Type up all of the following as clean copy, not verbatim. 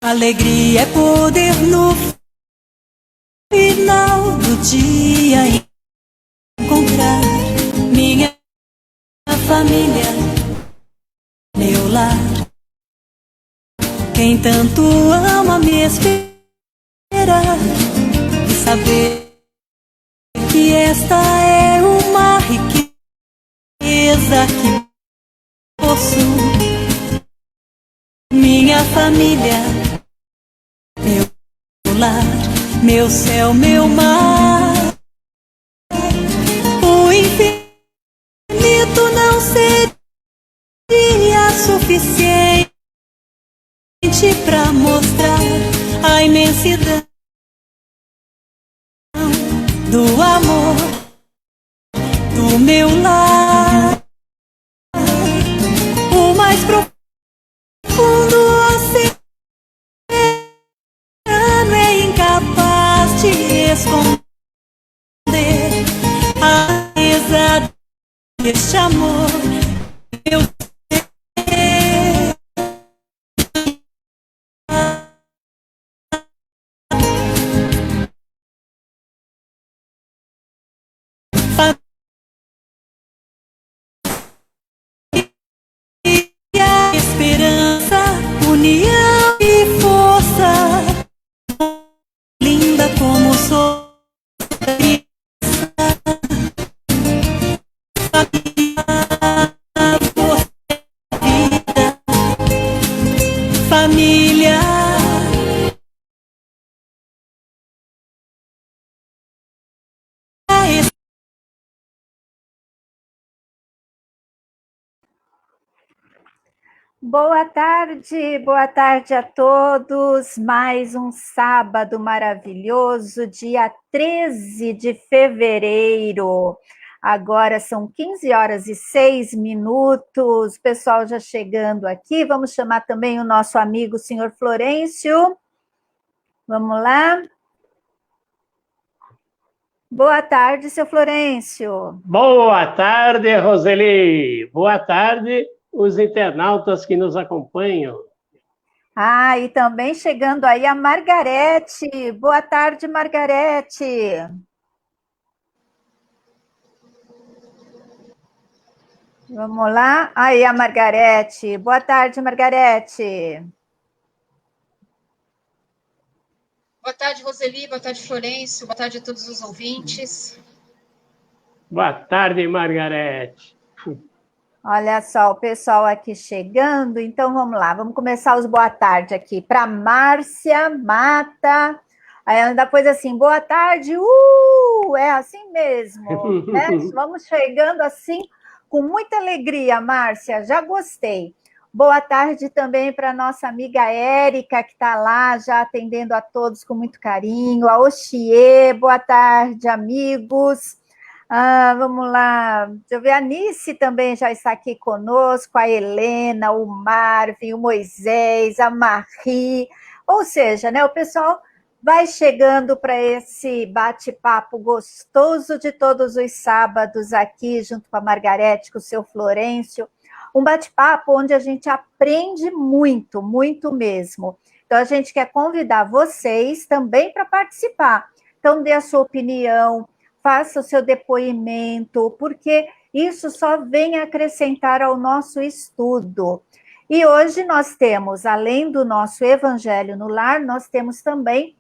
Alegria é poder no final do dia encontrar minha família, meu lar. Quem tanto ama me esperar e saber que esta é uma riqueza que possuo. Minha família, meu lar, meu céu, meu mar. O infinito não seria suficiente para mostrar a imensidão do amor do meu lar. O mais profundo oceano é incapaz de esconder a beleza deste amor. Eu esperança, união e força, linda como sou. Família, boa tarde a todos. Mais um sábado maravilhoso, dia 13 de fevereiro. Agora são 15 horas e 6 minutos. Pessoal já chegando aqui. Vamos chamar também o nosso amigo, senhor Florencio. Vamos lá. Boa tarde, seu Florencio. Boa tarde, Roseli. Boa tarde, os internautas que nos acompanham. Ah, e também chegando aí a Margarete. Boa tarde, Margarete. Vamos lá. Aí a Margarete. Boa tarde, Margarete. Boa tarde, Roseli. Boa tarde, Florencio. Boa tarde a todos os ouvintes. Boa tarde, Margarete. Olha só, o pessoal aqui chegando. Então, vamos lá. Vamos começar os boa tarde aqui. Para Márcia Mata. Aí ela depois assim, boa tarde. É assim mesmo. Né? Vamos chegando assim, com muita alegria, Márcia. Já gostei. Boa tarde também para nossa amiga Érica, que está lá, já atendendo a todos com muito carinho. A Oxie, boa tarde, amigos. Vamos lá, deixa eu ver, a Nice também já está aqui conosco, a Helena, o Marvin, o Moisés, a Marie, ou seja, né, o pessoal vai chegando para esse bate-papo gostoso de todos os sábados aqui, junto com a Margarete, com o seu Florencio, um bate-papo onde a gente aprende muito, muito mesmo. Então, a gente quer convidar vocês também para participar. Então, dê a sua opinião, faça o seu depoimento, porque isso só vem acrescentar ao nosso estudo. E hoje nós temos, além do nosso Evangelho no Lar, nós temos também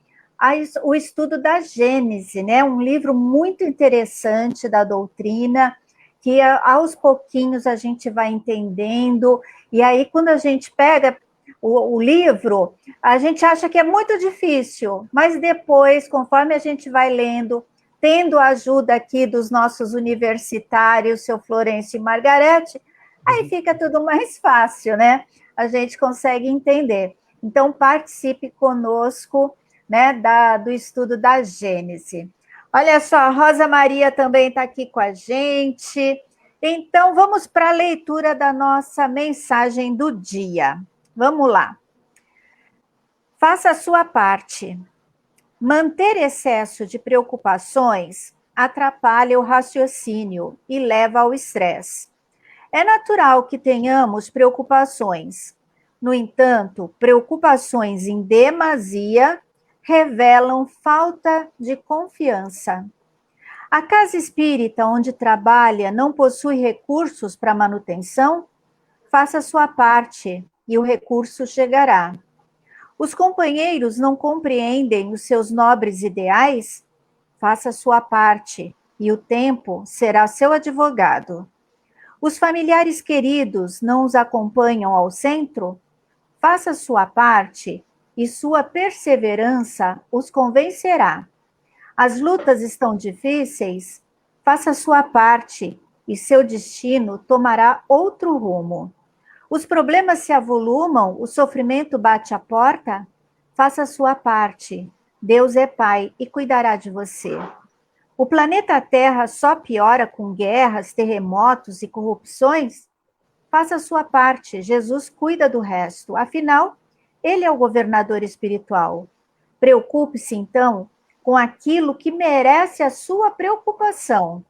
o estudo da Gênese, né? Um livro muito interessante da doutrina, que aos pouquinhos a gente vai entendendo, e aí quando a gente pega o livro, a gente acha que é muito difícil, mas depois, conforme a gente vai lendo, tendo a ajuda aqui dos nossos universitários, seu Florencio e Margarete, aí fica tudo mais fácil, né? A gente consegue entender. Então, participe conosco, né, do estudo da Gênese. Olha só, a Rosa Maria também está aqui com a gente. Então, vamos para a leitura da nossa mensagem do dia. Vamos lá. Faça a sua parte. Manter excesso de preocupações atrapalha o raciocínio e leva ao estresse. É natural que tenhamos preocupações. No entanto, preocupações em demasia revelam falta de confiança. A casa espírita onde trabalha não possui recursos para manutenção? Faça sua parte e o recurso chegará. Os companheiros não compreendem os seus nobres ideais? Faça sua parte e o tempo será seu advogado. Os familiares queridos não os acompanham ao centro? Faça sua parte e sua perseverança os convencerá. As lutas estão difíceis? Faça sua parte e seu destino tomará outro rumo. Os problemas se avolumam, o sofrimento bate à porta? Faça sua parte. Deus é Pai e cuidará de você. O planeta Terra só piora com guerras, terremotos e corrupções? Faça sua parte, Jesus cuida do resto. Afinal, ele é o governador espiritual. Preocupe-se, então, com aquilo que merece a sua preocupação.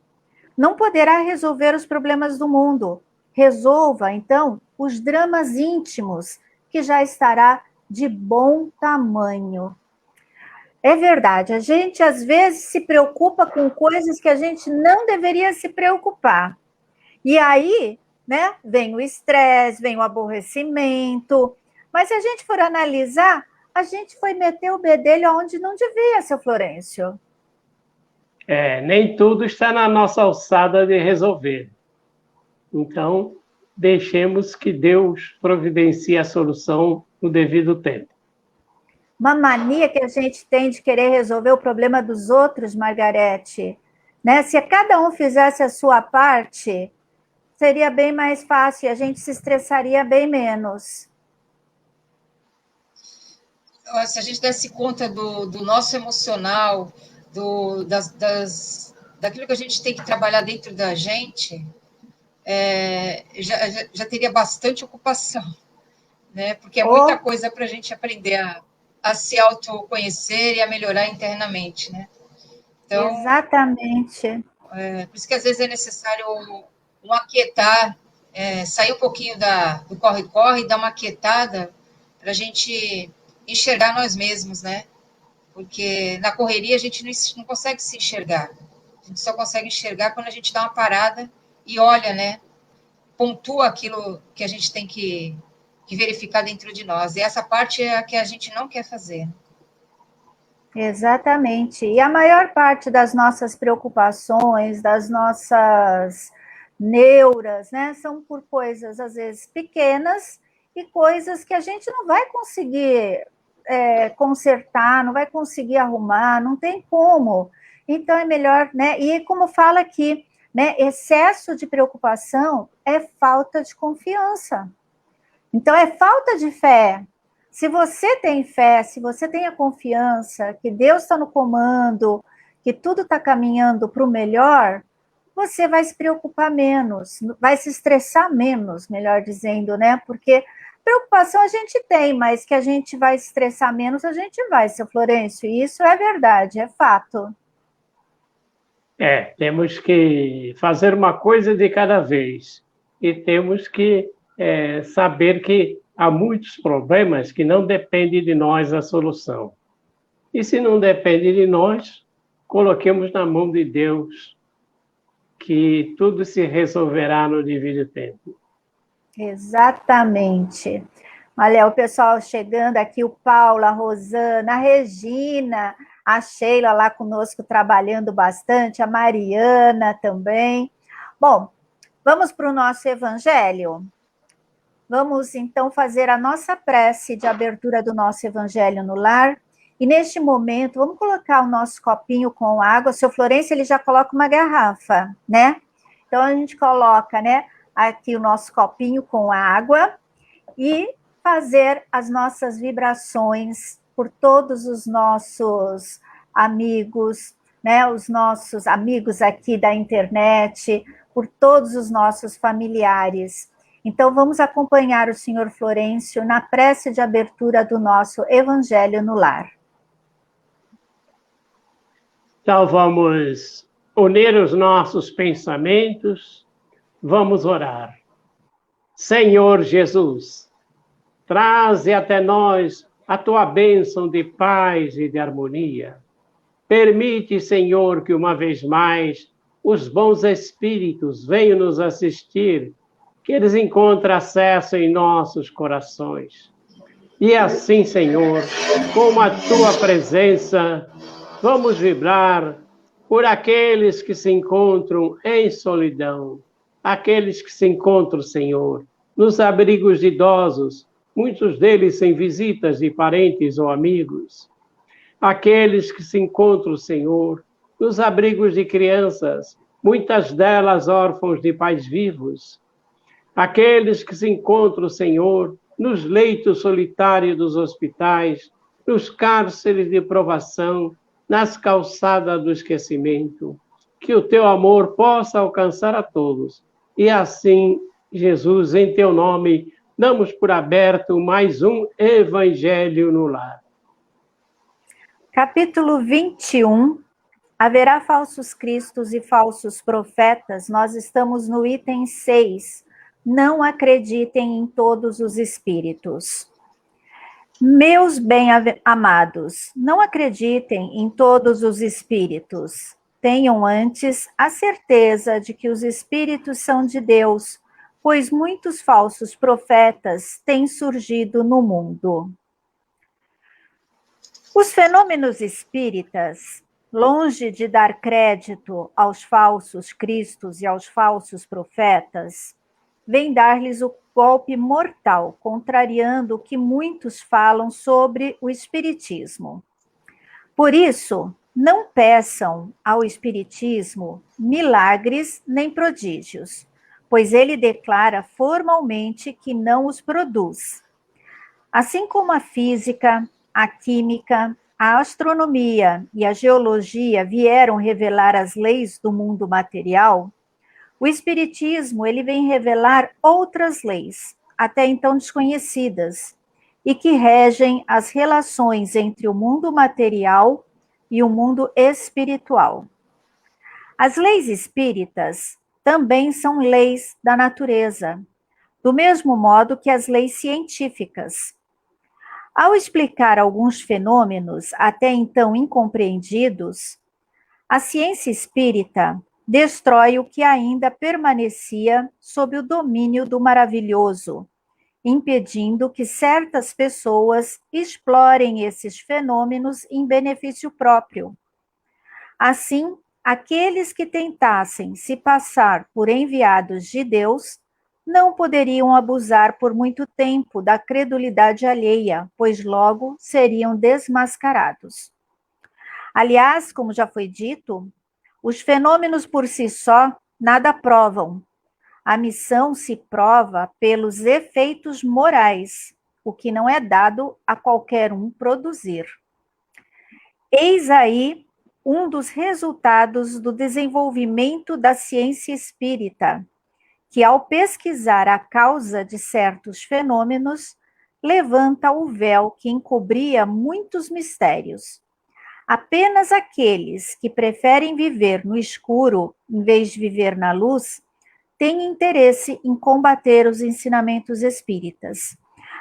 Não poderá resolver os problemas do mundo. Resolva, então, os dramas íntimos, que já estará de bom tamanho. É verdade, a gente às vezes se preocupa com coisas que a gente não deveria se preocupar. E aí, né, vem o estresse, vem o aborrecimento. Mas se a gente for analisar, a gente foi meter o bedelho onde não devia, seu Florencio. Nem tudo está na nossa alçada de resolver. Então, deixemos que Deus providencie a solução no devido tempo. Uma mania que a gente tem de querer resolver o problema dos outros, Margarete. Né? Se cada um fizesse a sua parte, seria bem mais fácil e a gente se estressaria bem menos. Se a gente desse conta do nosso emocional, daquilo que a gente tem que trabalhar dentro da gente, já teria bastante ocupação, né? Porque é muita coisa para a gente aprender a se autoconhecer e a melhorar internamente, né? Então, exatamente. Por isso que às vezes é necessário um aquietar, sair um pouquinho do corre-corre e dar uma aquietada para a gente enxergar nós mesmos, né? Porque na correria a gente não consegue se enxergar. A gente só consegue enxergar quando a gente dá uma parada e olha, né? Pontua aquilo que a gente tem que verificar dentro de nós. E essa parte é a que a gente não quer fazer. Exatamente. E a maior parte das nossas preocupações, das nossas neuras, né, são por coisas, às vezes, pequenas e coisas que a gente não vai conseguir consertar, não vai conseguir arrumar, não tem como. Então, é melhor, né? E como fala aqui, né, excesso de preocupação é falta de confiança. Então, é falta de fé. Se você tem fé, se você tem a confiança que Deus está no comando, que tudo está caminhando para o melhor, você vai se preocupar menos, vai se estressar menos, melhor dizendo, né? Porque preocupação a gente tem, mas que a gente vai estressar menos, a gente vai, seu Florencio. E isso é verdade, é fato. Temos que fazer uma coisa de cada vez. E temos que saber que há muitos problemas que não dependem de nós a solução. E se não depende de nós, coloquemos na mão de Deus, que tudo se resolverá no devido tempo. Exatamente. Olha, o pessoal chegando aqui, o Paulo, a Rosana, a Regina, a Sheila lá conosco trabalhando bastante, a Mariana também. Bom, vamos para o nosso evangelho? Vamos, então, fazer a nossa prece de abertura do nosso Evangelho no Lar. E, neste momento, vamos colocar o nosso copinho com água. O seu Florencio, ele já coloca uma garrafa, né? Então, a gente coloca, né, aqui o nosso copinho com água e fazer as nossas vibrações por todos os nossos amigos, né, os nossos amigos aqui da internet, por todos os nossos familiares. Então, vamos acompanhar o senhor Florencio na prece de abertura do nosso Evangelho no Lar. Então, vamos unir os nossos pensamentos, vamos orar. Senhor Jesus, Traze até nós a tua bênção de paz e de harmonia. Permite, Senhor, que uma vez mais os bons espíritos venham nos assistir, que eles encontrem acesso em nossos corações. E assim, Senhor, com a tua presença, vamos vibrar por aqueles que se encontram em solidão, aqueles que se encontram, Senhor, nos abrigos de idosos, muitos deles sem visitas de parentes ou amigos, aqueles que se encontram, Senhor, nos abrigos de crianças, muitas delas órfãos de pais vivos, aqueles que se encontram, Senhor, nos leitos solitários dos hospitais, nos cárceres de provação, nas calçadas do esquecimento, que o teu amor possa alcançar a todos. E assim, Jesus, em teu nome, damos por aberto mais um Evangelho no Lar. Capítulo 21. Haverá falsos cristos e falsos profetas. Nós estamos no item 6. Não acreditem em todos os espíritos. Meus bem-amados, não acreditem em todos os espíritos. Tenham antes a certeza de que os espíritos são de Deus, pois muitos falsos profetas têm surgido no mundo. Os fenômenos espíritas, longe de dar crédito aos falsos cristos e aos falsos profetas, vêm dar-lhes o golpe mortal, contrariando o que muitos falam sobre o espiritismo. Por isso, não peçam ao espiritismo milagres nem prodígios, pois ele declara formalmente que não os produz. Assim como a física, a química, a astronomia e a geologia vieram revelar as leis do mundo material, o espiritismo ele vem revelar outras leis, até então desconhecidas, e que regem as relações entre o mundo material e o mundo espiritual. As leis espíritas também são leis da natureza, do mesmo modo que as leis científicas. Ao explicar alguns fenômenos até então incompreendidos, a ciência espírita destrói o que ainda permanecia sob o domínio do maravilhoso, impedindo que certas pessoas explorem esses fenômenos em benefício próprio. Assim, aqueles que tentassem se passar por enviados de Deus não poderiam abusar por muito tempo da credulidade alheia, pois logo seriam desmascarados. Aliás, como já foi dito, os fenômenos por si só nada provam. A missão se prova pelos efeitos morais, o que não é dado a qualquer um produzir. Eis aí um dos resultados do desenvolvimento da ciência espírita, que ao pesquisar a causa de certos fenômenos, levanta o véu que encobria muitos mistérios. Apenas aqueles que preferem viver no escuro em vez de viver na luz têm interesse em combater os ensinamentos espíritas.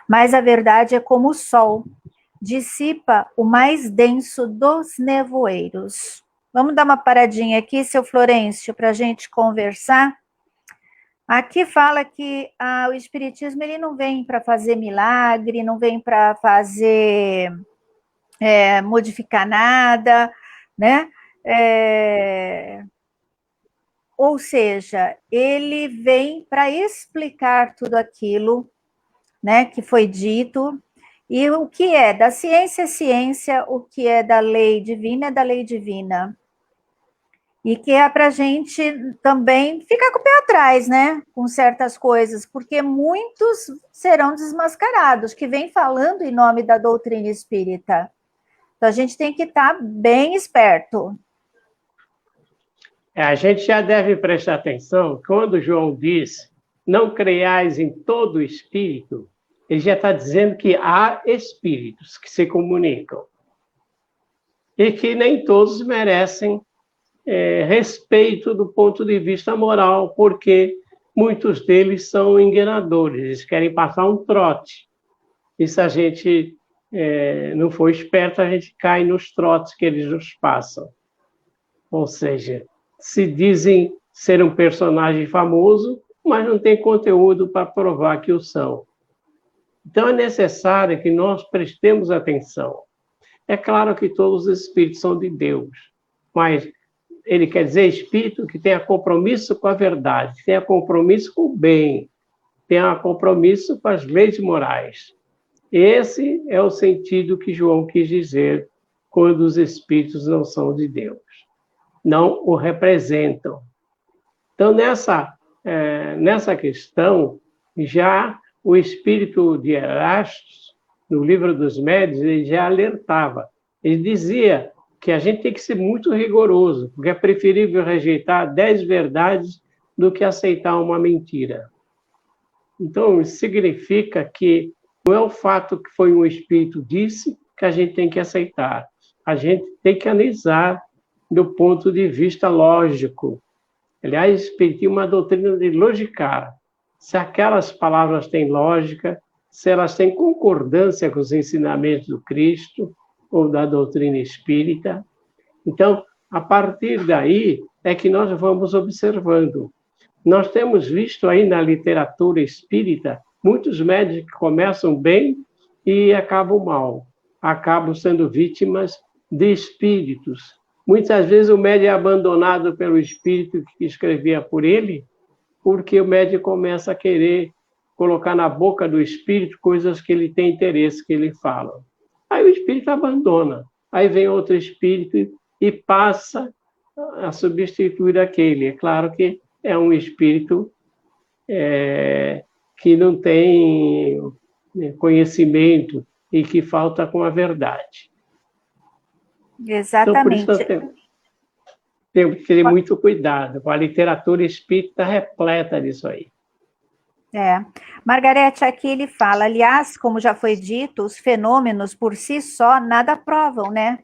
Mas a verdade é como o sol, dissipa o mais denso dos nevoeiros. Vamos dar uma paradinha aqui, seu Florencio, para a gente conversar? Aqui fala que o espiritismo ele não vem para fazer milagre, não vem para fazer... modificar nada, né? Ou seja, ele vem para explicar tudo aquilo, né, que foi dito, e o que é da ciência é ciência, o que é da lei divina é da lei divina. E que é para a gente também ficar com o pé atrás, né, com certas coisas, porque muitos serão desmascarados, que vêm falando em nome da doutrina espírita. Então, a gente tem que estar bem esperto. A gente já deve prestar atenção, quando João diz, não creiais em todo espírito, ele já está dizendo que há espíritos que se comunicam. E que nem todos merecem respeito do ponto de vista moral, porque muitos deles são enganadores, eles querem passar um trote. E se a gente não for esperto, a gente cai nos trotes que eles nos passam. Ou seja, se dizem ser um personagem famoso, mas não tem conteúdo para provar que o são. Então é necessário que nós prestemos atenção. É claro que todos os espíritos são de Deus, mas ele quer dizer espírito que tenha compromisso com a verdade, tenha compromisso com o bem, tenha compromisso com as leis morais. Esse é o sentido que João quis dizer quando os espíritos não são de Deus, não o representam. Então, nessa questão, já o espírito de Erastus, no Livro dos Médiuns, ele já alertava. Ele dizia que a gente tem que ser muito rigoroso, porque é preferível rejeitar 10 verdades do que aceitar uma mentira. Então, isso significa que não é o fato que foi um espírito disse que a gente tem que aceitar. A gente tem que analisar do ponto de vista lógico. Aliás, o espiritismo é uma doutrina de logicar. Se aquelas palavras têm lógica, se elas têm concordância com os ensinamentos do Cristo ou da doutrina espírita. Então, a partir daí é que nós vamos observando. Nós temos visto aí na literatura espírita muitos médios que começam bem e acabam mal, acabam sendo vítimas de espíritos. Muitas vezes o médium é abandonado pelo espírito que escrevia por ele, porque o médium começa a querer colocar na boca do espírito coisas que ele tem interesse que ele fala. Aí o espírito abandona, aí vem outro espírito e passa a substituir aquele. É claro que é um espírito que não tem conhecimento e que falta com a verdade. Exatamente. Então, por isso temos que ter muito cuidado. A literatura espírita repleta disso aí. Margarete, aqui ele fala, aliás, como já foi dito, os fenômenos por si só nada provam, né?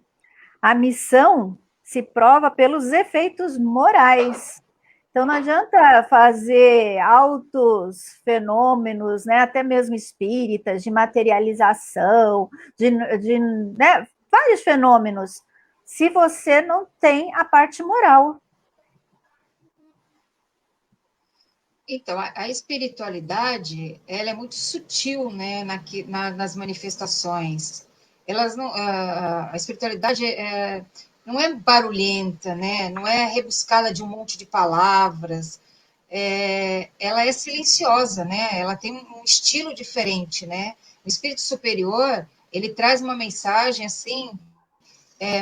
A missão se prova pelos efeitos morais. Então, não adianta fazer altos fenômenos, né, até mesmo espíritas, de materialização, né, vários fenômenos, se você não tem a parte moral. Então, a espiritualidade, ela é muito sutil, né, nas manifestações. A espiritualidade não é barulhenta, né? Não é rebuscada de um monte de palavras. Ela é silenciosa, né? Ela tem um estilo diferente, né? O espírito superior, ele traz uma mensagem assim,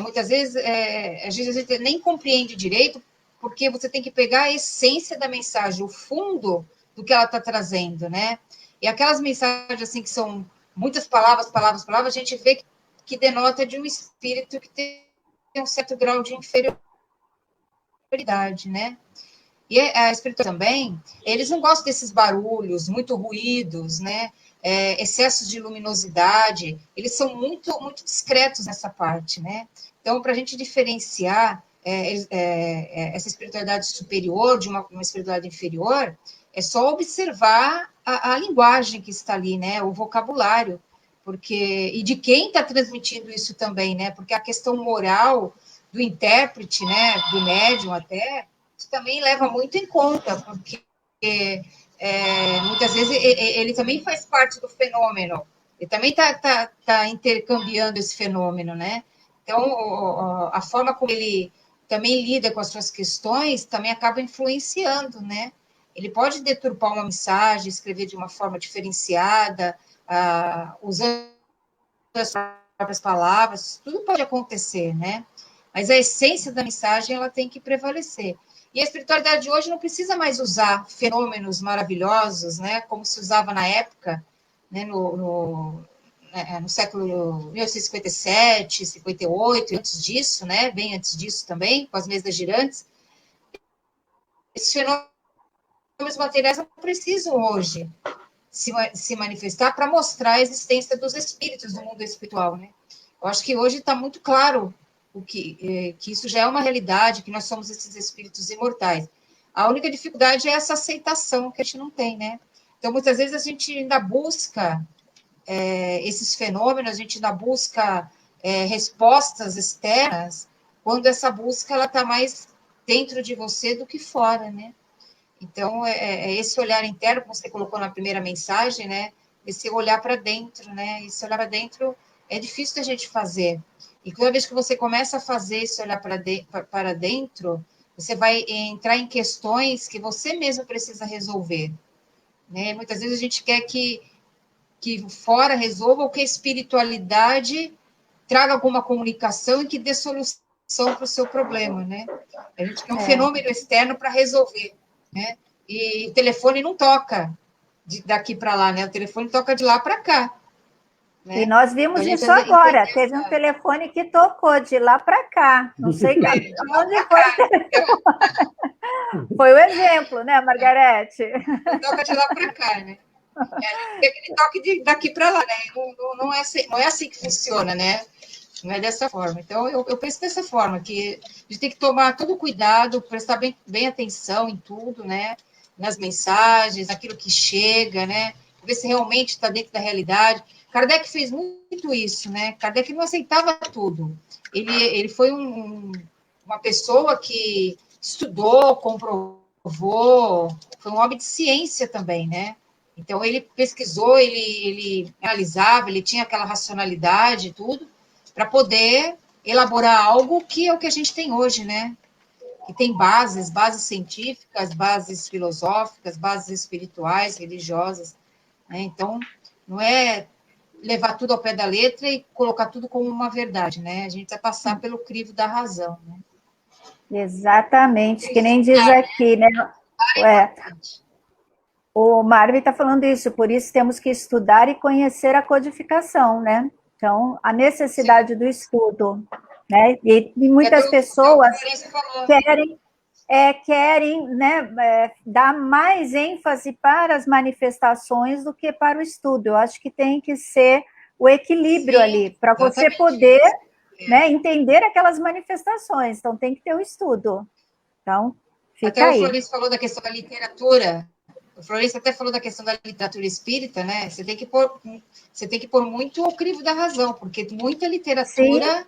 muitas vezes a gente nem compreende direito, porque você tem que pegar a essência da mensagem, o fundo do que ela está trazendo, né? E aquelas mensagens assim que são muitas palavras, a gente vê que denota de um espírito que tem um certo grau de inferioridade, né? E a espiritualidade também, eles não gostam desses barulhos, muito ruídos, né? Excessos de luminosidade, eles são muito, muito discretos nessa parte, né? Então, para a gente diferenciar essa espiritualidade superior de uma espiritualidade inferior, é só observar a linguagem que está ali, né? O vocabulário, e de quem está transmitindo isso também, né? Porque a questão moral do intérprete, né? Do médium até, isso também leva muito em conta, porque muitas vezes ele também faz parte do fenômeno, ele também tá intercambiando esse fenômeno, né? Então, a forma como ele também lida com as suas questões também acaba influenciando, né? Ele pode deturpar uma mensagem, escrever de uma forma diferenciada, usando as próprias palavras, tudo pode acontecer, né? Mas a essência da mensagem, ela tem que prevalecer. E a espiritualidade de hoje não precisa mais usar fenômenos maravilhosos, né? Como se usava na época, né? No século 1957, 58, antes disso, né? Bem antes disso também, com as mesas girantes. Esses fenômenos materiais não precisam hoje se manifestar para mostrar a existência dos espíritos do mundo espiritual, né? Eu acho que hoje está muito claro que isso já é uma realidade, que nós somos esses espíritos imortais. A única dificuldade é essa aceitação que a gente não tem, né? Então, muitas vezes a gente ainda busca esses fenômenos, a gente ainda busca respostas externas, quando essa busca ela está mais dentro de você do que fora, né? Então, esse olhar interno, como você colocou na primeira mensagem, né? Esse olhar para dentro, né? Esse olhar para dentro é difícil da gente fazer. E toda vez que você começa a fazer esse olhar para dentro, você vai entrar em questões que você mesmo precisa resolver, né? Muitas vezes a gente quer que fora resolva, ou que a espiritualidade traga alguma comunicação e que dê solução para o seu problema, né? A gente quer um fenômeno externo para resolver, né? E o telefone não toca daqui para lá, né? O telefone toca de lá para cá. Né? E nós vimos então, isso agora. Teve um telefone que tocou de lá para cá. Não sei onde foi o telefone. Foi o exemplo, né, Margarete? Toca de lá para cá, né? Tem aquele toque daqui para lá, né? Não é assim que funciona, né? Não é dessa forma. Então, eu penso dessa forma, que a gente tem que tomar todo cuidado, prestar bem atenção em tudo, né? Nas mensagens, naquilo que chega, né? Ver se realmente está dentro da realidade. Kardec fez muito isso, né? Kardec não aceitava tudo. Ele foi uma pessoa que estudou, comprovou, foi um homem de ciência também, né? Então, ele pesquisou, ele analisava, ele tinha aquela racionalidade e tudo, para poder elaborar algo que é o que a gente tem hoje, né? Que tem bases científicas, bases filosóficas, bases espirituais, religiosas, né? Então, não é levar tudo ao pé da letra e colocar tudo como uma verdade, né? A gente vai passar pelo crivo da razão, né? Exatamente, que nem diz aqui, né? O Marvin está falando isso, por isso temos que estudar e conhecer a codificação, né? Então, a necessidade do estudo, né? E muitas pessoas querem né, dar mais ênfase para as manifestações do que para o estudo. Eu acho que tem que ser o equilíbrio ali, para você poder né, entender aquelas manifestações. Então, tem que ter o estudo. Então, fica até aí. O Florencio falou da questão da literatura. O Florencio até falou da questão da literatura espírita, né? Você tem que pôr muito ao crivo da razão, porque muita literatura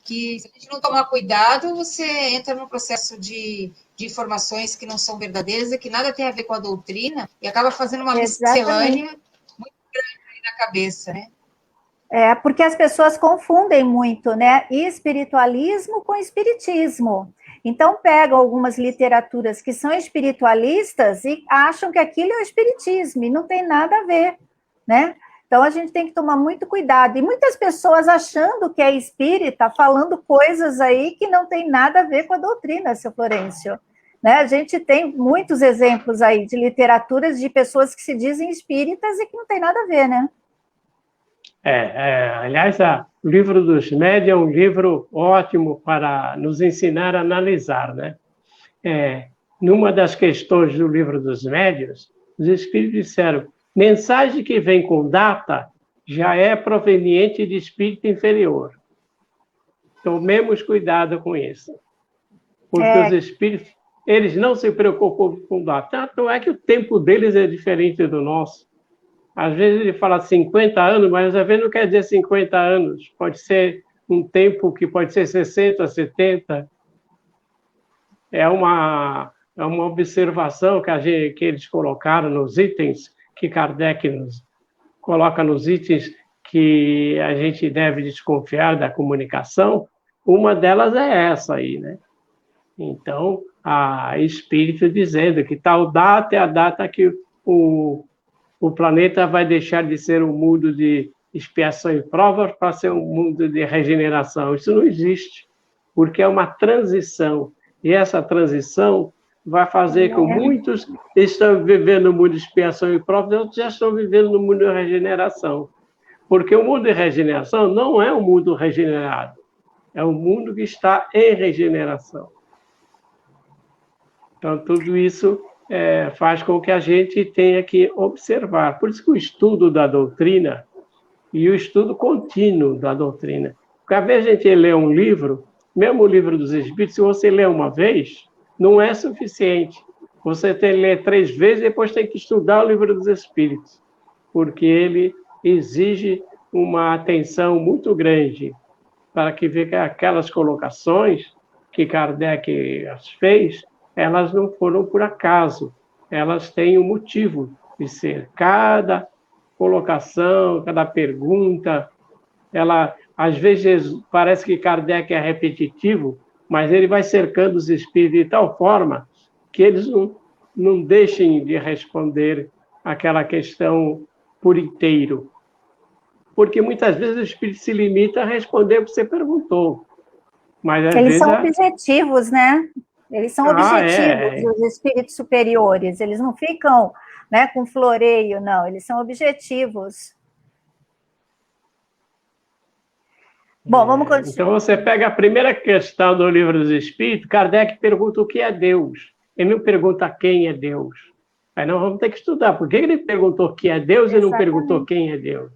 que, se a gente não tomar cuidado, você entra num processo de informações que não são verdadeiras e que nada tem a ver com a doutrina e acaba fazendo uma miscelânea muito grande na cabeça, né? Porque as pessoas confundem muito, né? Espiritualismo com espiritismo. Então, pegam algumas literaturas que são espiritualistas e acham que aquilo é o espiritismo, e não tem nada a ver, né? Então, a gente tem que tomar muito cuidado. E muitas pessoas achando que é espírita, falando coisas aí que não tem nada a ver com a doutrina, seu Florencio. Né? A gente tem muitos exemplos aí de literaturas de pessoas que se dizem espíritas e que não tem nada a ver, né? Aliás, o livro dos médiuns é um livro ótimo para nos ensinar a analisar, né? Numa das questões do livro dos médiuns, os espíritos disseram: mensagem que vem com data já é proveniente de espírito inferior. Tomemos cuidado com isso. Porque os espíritos, eles não se preocupam com data. Tanto é que o tempo deles é diferente do nosso. Às vezes ele fala 50 anos, mas às vezes não quer dizer 50 anos. Pode ser um tempo que pode ser 60, 70. É uma observação que eles colocaram nos itens, que Kardec nos coloca nos itens que a gente deve desconfiar da comunicação. Uma delas é essa aí, né? Então, a espírito dizendo que tal data é a data que o planeta vai deixar de ser um mundo de expiação e provas para ser um mundo de regeneração. Isso não existe, porque é uma transição. E essa transição vai fazer com que muitos estão vivendo no mundo de expiação e provas, e outros já estão vivendo no mundo de regeneração. Porque o mundo de regeneração não é um mundo regenerado, é um mundo que está em regeneração. Então, tudo isso faz com que a gente tenha que observar. Por isso que o estudo da doutrina e o estudo contínuo da doutrina. Porque às vezes a gente lê um livro, mesmo o livro dos Espíritos, se você lê uma vez, não é suficiente. Você tem que ler 3 vezes e depois tem que estudar o livro dos Espíritos, porque ele exige uma atenção muito grande para que aquelas colocações que Kardec as fez, elas não foram por acaso, elas têm um motivo de ser. Cada colocação, cada pergunta, ela, às vezes, parece que Kardec é repetitivo, mas ele vai cercando os espíritos de tal forma que eles não deixem de responder aquela questão por inteiro. Porque muitas vezes o espírito se limita a responder o que você perguntou. Mas às Eles vezes. são objetivos, né? Eles são objetivos, os espíritos superiores. Eles não ficam, né, com floreio, não. Eles são objetivos. Bom, vamos continuar. Então, você pega a primeira questão do Livro dos Espíritos, Kardec pergunta o que é Deus. Ele não pergunta quem é Deus. Aí nós vamos ter que estudar. Por que ele perguntou o que é Deus e não perguntou quem é Deus?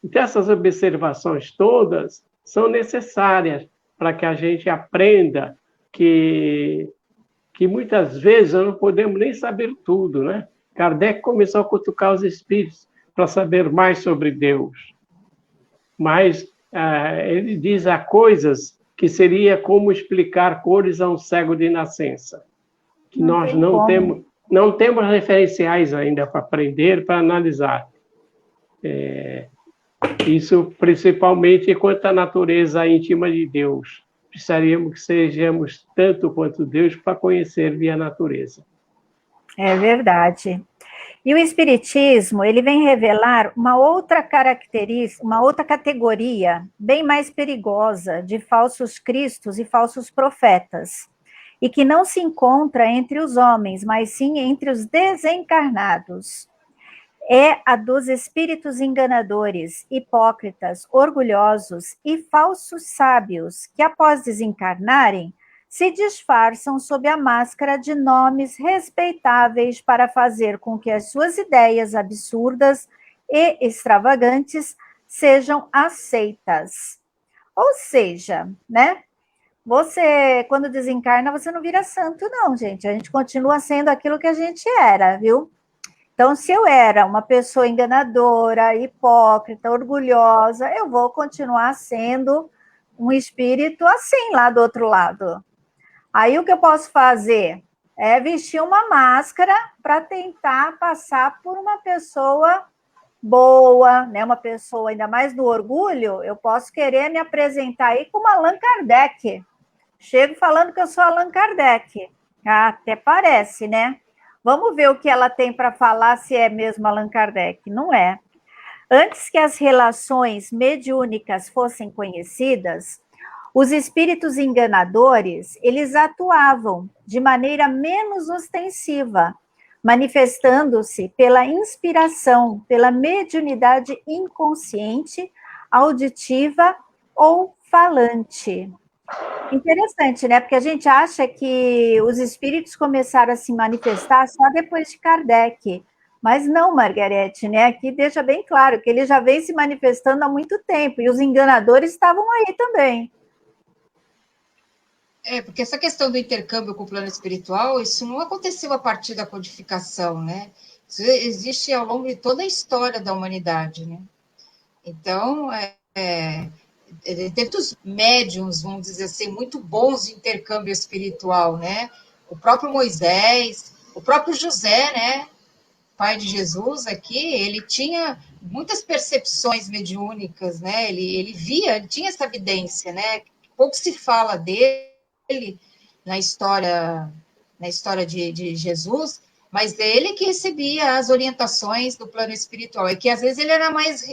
Então, essas observações todas são necessárias para que a gente aprenda que muitas vezes nós não podemos nem saber tudo, né? Kardec começou a cutucar os espíritos para saber mais sobre Deus. Mas ele diz há coisas que seria como explicar cores a um cego de nascença. Que nós não temos referenciais ainda para aprender, para analisar. Isso principalmente quanto à natureza íntima de Deus. Precisaríamos que sejamos tanto quanto Deus para conhecer via natureza. É verdade. E o Espiritismo, ele vem revelar uma outra característica, uma outra categoria bem mais perigosa de falsos cristos e falsos profetas, e que não se encontra entre os homens, mas sim entre os desencarnados. É a dos espíritos enganadores, hipócritas, orgulhosos e falsos sábios, que após desencarnarem, se disfarçam sob a máscara de nomes respeitáveis para fazer com que as suas ideias absurdas e extravagantes sejam aceitas. Ou seja, né? Você, quando desencarna, você não vira santo, não, gente. A gente continua sendo aquilo que a gente era, viu? Então, se eu era uma pessoa enganadora, hipócrita, orgulhosa, eu vou continuar sendo um espírito assim, lá do outro lado. Aí, o que eu posso fazer é vestir uma máscara para tentar passar por uma pessoa boa, né? Uma pessoa ainda mais do orgulho. Eu posso querer me apresentar aí como Allan Kardec. Chego falando que eu sou Allan Kardec. Até parece, né? Vamos ver o que ela tem para falar, se é mesmo Allan Kardec. Não é. Antes que as relações mediúnicas fossem conhecidas, os espíritos enganadores, eles atuavam de maneira menos ostensiva, manifestando-se pela inspiração, pela mediunidade inconsciente, auditiva ou falante. Interessante, né? Porque a gente acha que os espíritos começaram a se manifestar só depois de Kardec. Mas não, Margarete, né? Aqui deixa bem claro que ele já vem se manifestando há muito tempo, e os enganadores estavam aí também. Porque essa questão do intercâmbio com o plano espiritual, isso não aconteceu a partir da codificação, né? Isso existe ao longo de toda a história da humanidade, né? Então, tem muitos médiums, vamos dizer assim, muito bons de intercâmbio espiritual, né? O próprio Moisés, o próprio José, né? Pai de Jesus aqui, ele tinha muitas percepções mediúnicas, né? Ele via, ele tinha essa evidência, né? Pouco se fala dele na história de Jesus, mas dele que recebia as orientações do plano espiritual, e que às vezes ele era mais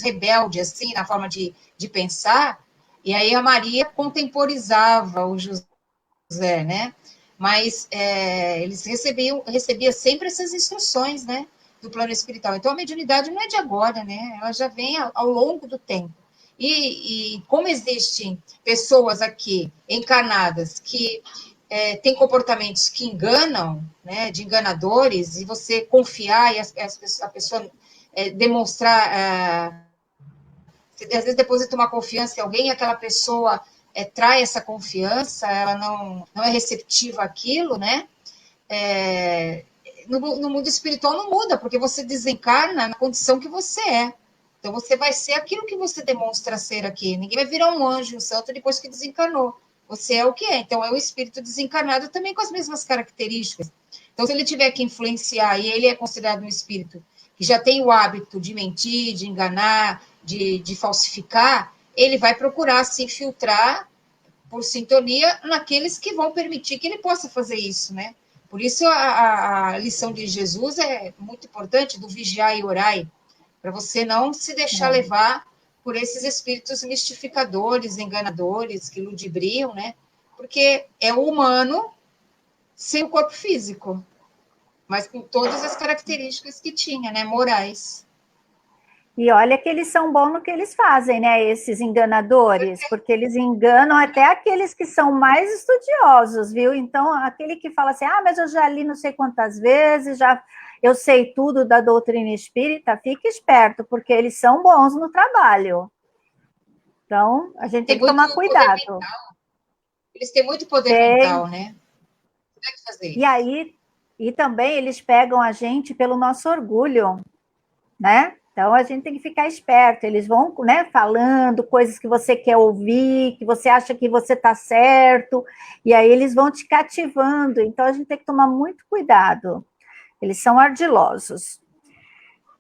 rebelde, assim, na forma de pensar, e aí a Maria contemporizava o José, né? Mas eles recebiam sempre essas instruções, né, do plano espiritual. Então, a mediunidade não é de agora, né? Ela já vem ao longo do tempo. E como existem pessoas aqui encarnadas que têm comportamentos que enganam, né, de enganadores, e você confiar e a pessoa demonstrar, às vezes deposita uma confiança em alguém e aquela pessoa trai essa confiança, ela não é receptiva àquilo, né? no mundo espiritual não muda, porque você desencarna na condição que você é. Então você vai ser aquilo que você demonstra ser aqui. Ninguém vai virar um anjo, um santo depois que desencarnou. Você é o que é. Então é o espírito desencarnado também com as mesmas características. Então se ele tiver que influenciar e ele é considerado um espírito que já tem o hábito de mentir, de enganar, de falsificar, ele vai procurar se infiltrar por sintonia naqueles que vão permitir que ele possa fazer isso, né? Por isso a lição de Jesus é muito importante, do vigiar e orai, para você não se deixar levar por esses espíritos mistificadores, enganadores, que ludibriam, né? Porque é o humano sem o corpo físico, mas com todas as características que tinha, né? Morais. E olha que eles são bons no que eles fazem, né? Esses enganadores, porque eles enganam até aqueles que são mais estudiosos, viu? Então, aquele que fala assim, ah, mas eu já li não sei quantas vezes, já eu sei tudo da doutrina espírita, fique esperto, porque eles são bons no trabalho. Então, a gente tem que tomar cuidado. Eles têm muito poder mental, né? Como é que fazer isso? E aí, e também eles pegam a gente pelo nosso orgulho, né? Então a gente tem que ficar esperto. Eles vão, né, falando coisas que você quer ouvir, que você acha que você está certo, e aí eles vão te cativando. Então a gente tem que tomar muito cuidado. Eles são ardilosos.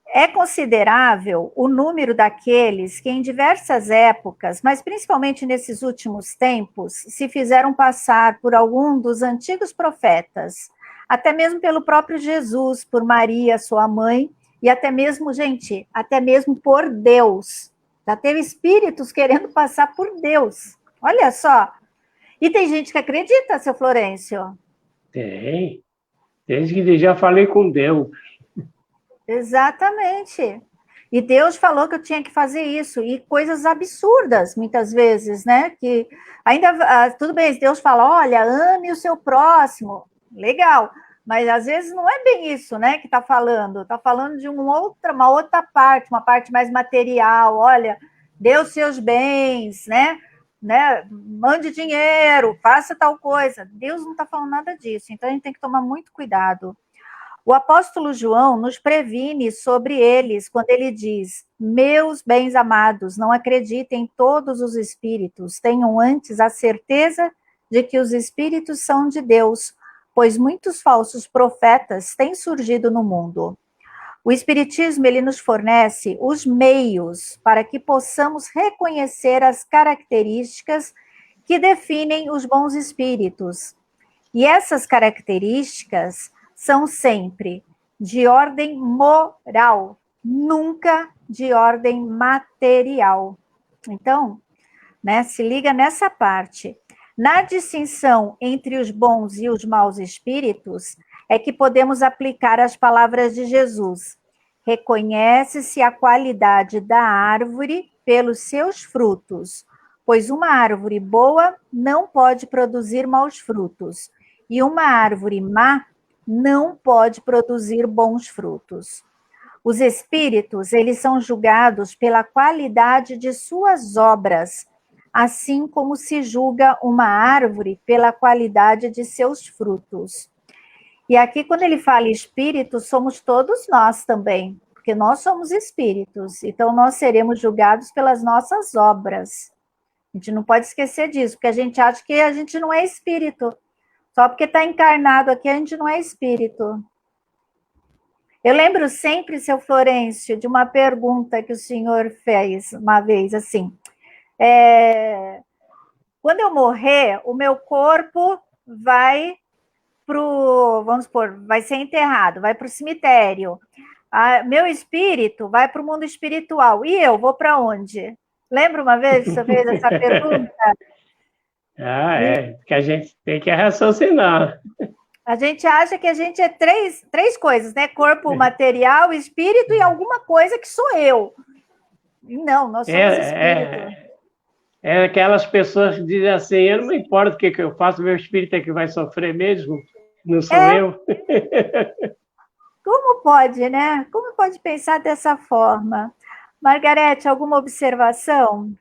É considerável o número daqueles que, em diversas épocas, mas principalmente nesses últimos tempos, se fizeram passar por algum dos antigos profetas, até mesmo pelo próprio Jesus, por Maria, sua mãe, e até mesmo, gente, até mesmo por Deus. Já teve espíritos querendo passar por Deus. Olha só. E tem gente que acredita, seu Florencio. Tem. Desde que já falei com Deus. Exatamente. E Deus falou que eu tinha que fazer isso, e coisas absurdas, muitas vezes, né? Que ainda, tudo bem, Deus fala, olha, ame o seu próximo, legal, mas às vezes não é bem isso, né, que está falando de uma outra parte, uma parte mais material, olha, dê os seus bens, né, mande dinheiro, faça tal coisa. Deus não está falando nada disso, então a gente tem que tomar muito cuidado. O apóstolo João nos previne sobre eles quando ele diz: meus bens amados, não acreditem em todos os espíritos, tenham antes a certeza de que os espíritos são de Deus, pois muitos falsos profetas têm surgido no mundo. O espiritismo ele nos fornece os meios para que possamos reconhecer as características que definem os bons espíritos. E essas características são sempre de ordem moral, nunca de ordem material. Então, né, se liga nessa parte. Na distinção entre os bons e os maus espíritos, é que podemos aplicar as palavras de Jesus. Reconhece-se a qualidade da árvore pelos seus frutos, pois uma árvore boa não pode produzir maus frutos, e uma árvore má não pode produzir bons frutos. Os espíritos, eles são julgados pela qualidade de suas obras, assim como se julga uma árvore pela qualidade de seus frutos. E aqui, quando ele fala espírito, somos todos nós também, porque nós somos espíritos, então nós seremos julgados pelas nossas obras. A gente não pode esquecer disso, porque a gente acha que a gente não é espírito. Só porque está encarnado aqui, a gente não é espírito. Eu lembro sempre, seu Florencio, de uma pergunta que o senhor fez uma vez, assim, quando eu morrer, o meu corpo vai vamos supor, vai ser enterrado, vai para o cemitério. Meu espírito vai para o mundo espiritual. E eu vou para onde? Lembra uma vez que você fez essa pergunta? Que a gente tem que raciocinar. A gente acha que a gente é três coisas, né? Corpo material, espírito e alguma coisa que sou eu. Não, nós somos espírito. É aquelas pessoas que dizem assim, eu não me importo o que eu faço, meu espírito é que vai sofrer mesmo, não sou eu. Como pode, né? Como pode pensar dessa forma? Margarete, alguma observação?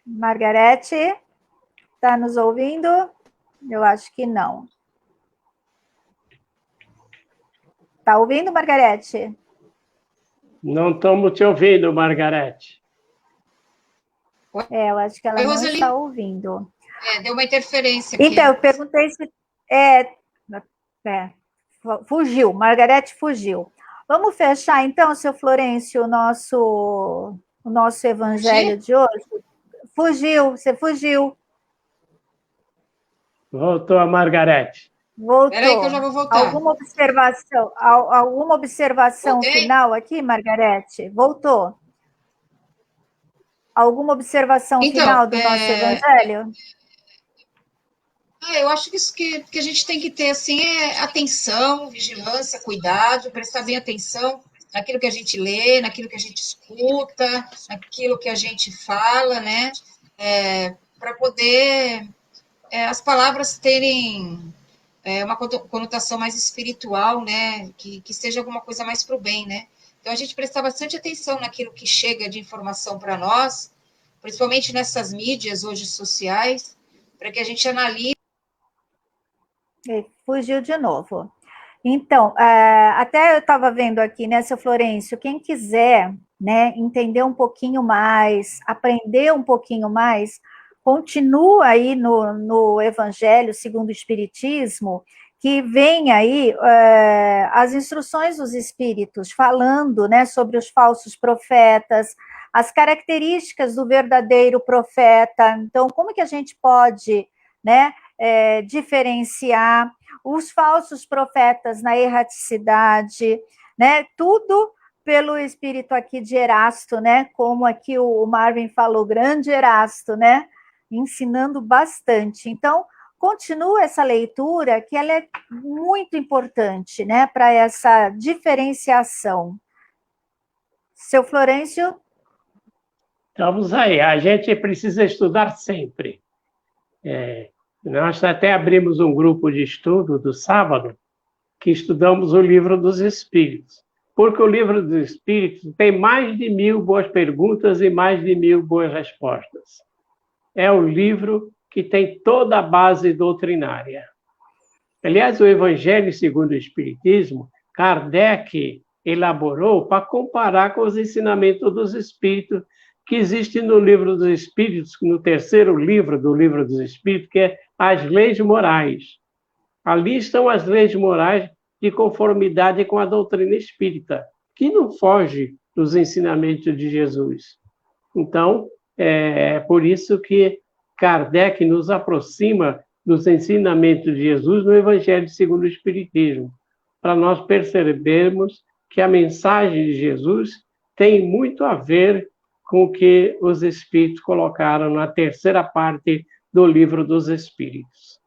Margarete? Está nos ouvindo? Eu acho que não. Está ouvindo, Margarete? Não estamos te ouvindo, Margarete. Eu acho que ela Oi, não Roseli. está ouvindo. Deu uma interferência aqui. Então, eu perguntei se... fugiu, Margarete fugiu. Vamos fechar, então, seu Florencio, o nosso evangelho de hoje? Fugiu, você fugiu. Voltou a Margarete. Voltou. Espera aí que eu já vou voltar. Alguma observação Voltei? final aqui, Margarete? Voltou. Alguma observação Então, final do nosso evangelho? Eu acho que isso que a gente tem que ter assim é atenção, vigilância, cuidado, prestar bem atenção naquilo que a gente lê, naquilo que a gente escuta, naquilo que a gente fala, né? Para poder as palavras terem uma conotação mais espiritual, né? Que seja alguma coisa mais para o bem, né? Então a gente prestar bastante atenção naquilo que chega de informação para nós, principalmente nessas mídias hoje sociais, para que a gente analise. Fugiu de novo. Então, até eu estava vendo aqui, né, seu Florencio, quem quiser, né, entender um pouquinho mais, aprender um pouquinho mais, continua aí no Evangelho segundo o Espiritismo, que vem aí as instruções dos Espíritos, falando, né, sobre os falsos profetas, as características do verdadeiro profeta. Então, como que a gente pode, né, diferenciar os falsos profetas na erraticidade, né? Tudo pelo espírito aqui de Erasto, né? Como aqui o Marvin falou, grande Erasto, né? Ensinando bastante. Então, continua essa leitura, que ela é muito importante, né? Para essa diferenciação. Seu Florencio? Estamos aí. A gente precisa estudar sempre. Nós até abrimos um grupo de estudo do sábado, que estudamos o Livro dos Espíritos, porque o Livro dos Espíritos tem mais de 1000 boas perguntas e mais de 1000 boas respostas. É o livro que tem toda a base doutrinária. Aliás, o Evangelho segundo o Espiritismo, Kardec elaborou para comparar com os ensinamentos dos Espíritos que existe no Livro dos Espíritos, no terceiro livro do Livro dos Espíritos, que é as leis morais. Ali estão as leis morais de conformidade com a doutrina espírita, que não foge dos ensinamentos de Jesus. Então, é por isso que Kardec nos aproxima dos ensinamentos de Jesus no Evangelho segundo o Espiritismo, para nós percebermos que a mensagem de Jesus tem muito a ver com o que os Espíritos colocaram na terceira parte do Livro dos Espíritos.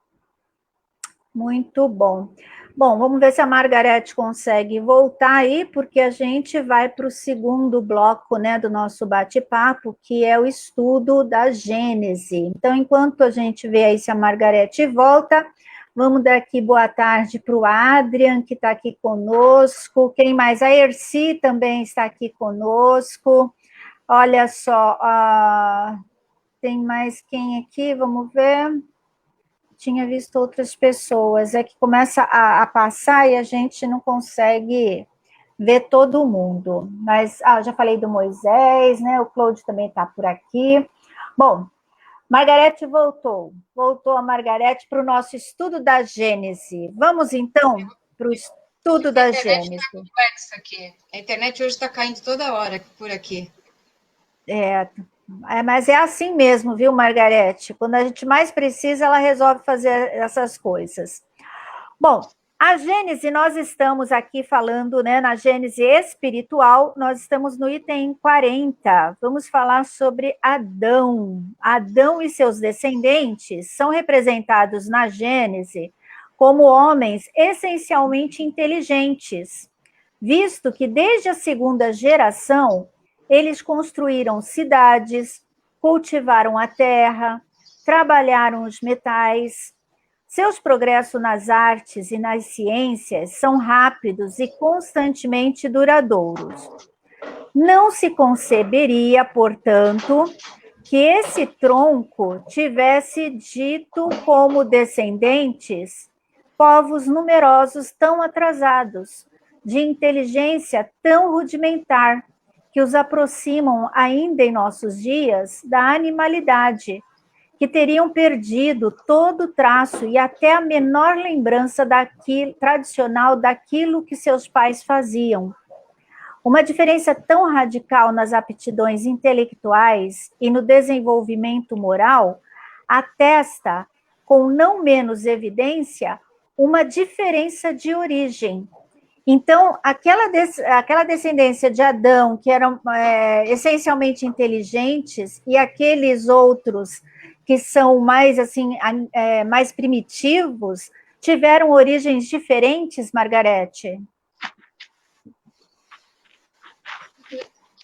Muito bom. Bom, vamos ver se a Margarete consegue voltar aí, porque a gente vai para o segundo bloco, né, do nosso bate-papo, que é o estudo da Gênese. Então, enquanto a gente vê aí se a Margarete volta, vamos dar aqui boa tarde para o Adrian, que está aqui conosco. Quem mais? A Erci também está aqui conosco. Olha só, tem mais quem aqui? Vamos ver. Tinha visto outras pessoas, é que começa a passar e a gente não consegue ver todo mundo. Mas, já falei do Moisés, né? O Claude também está por aqui. Bom, Margarete voltou a Margarete para o nosso estudo da Gênese. Vamos, então, para o estudo da Gênese. Tá complexo aqui. A internet hoje está caindo toda hora por aqui. Mas é assim mesmo, viu, Margarete? Quando a gente mais precisa, ela resolve fazer essas coisas. Bom, a Gênese, nós estamos aqui falando, né, na Gênese espiritual, nós estamos no item 40. Vamos falar sobre Adão. Adão e seus descendentes são representados na Gênese como homens essencialmente inteligentes, visto que desde a segunda geração eles construíram cidades, cultivaram a terra, trabalharam os metais. Seus progressos nas artes e nas ciências são rápidos e constantemente duradouros. Não se conceberia, portanto, que esse tronco tivesse dito como descendentes povos numerosos tão atrasados, de inteligência tão rudimentar, que os aproximam ainda em nossos dias da animalidade, que teriam perdido todo o traço e até a menor lembrança tradicional daquilo que seus pais faziam. Uma diferença tão radical nas aptidões intelectuais e no desenvolvimento moral atesta, com não menos evidência, uma diferença de origem. Então, aquela descendência de Adão, que eram essencialmente inteligentes, e aqueles outros que são mais, assim, mais primitivos, tiveram origens diferentes, Margarete?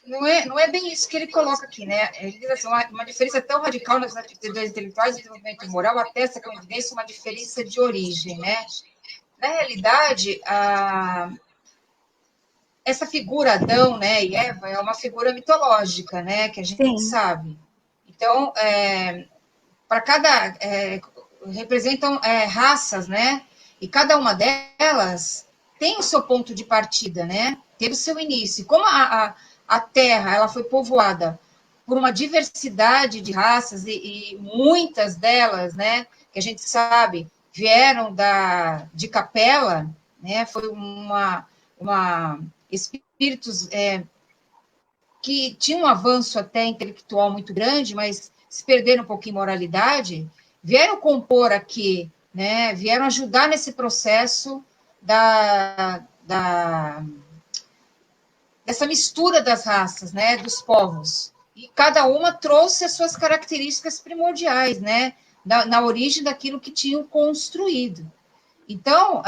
Não é bem isso que ele coloca aqui, né? Ele diz assim, uma diferença tão radical nas atitudes intelectuais e desenvolvimento moral atesta com evidência uma diferença de origem, né? Na realidade, essa figura Adão, né, e Eva é uma figura mitológica, né, que a gente sabe. Então, para cada representam raças, né? E cada uma delas tem o seu ponto de partida, né? Teve o seu início. Como a Terra ela foi povoada por uma diversidade de raças e muitas delas, né, que a gente sabe vieram de Capela, né? Foi uma espíritos que tinham um avanço até intelectual muito grande, mas se perderam um pouquinho em moralidade, vieram compor aqui, né? Vieram ajudar nesse processo dessa mistura das raças, né? Dos povos. E cada uma trouxe as suas características primordiais, né? Na origem daquilo que tinham construído. Então,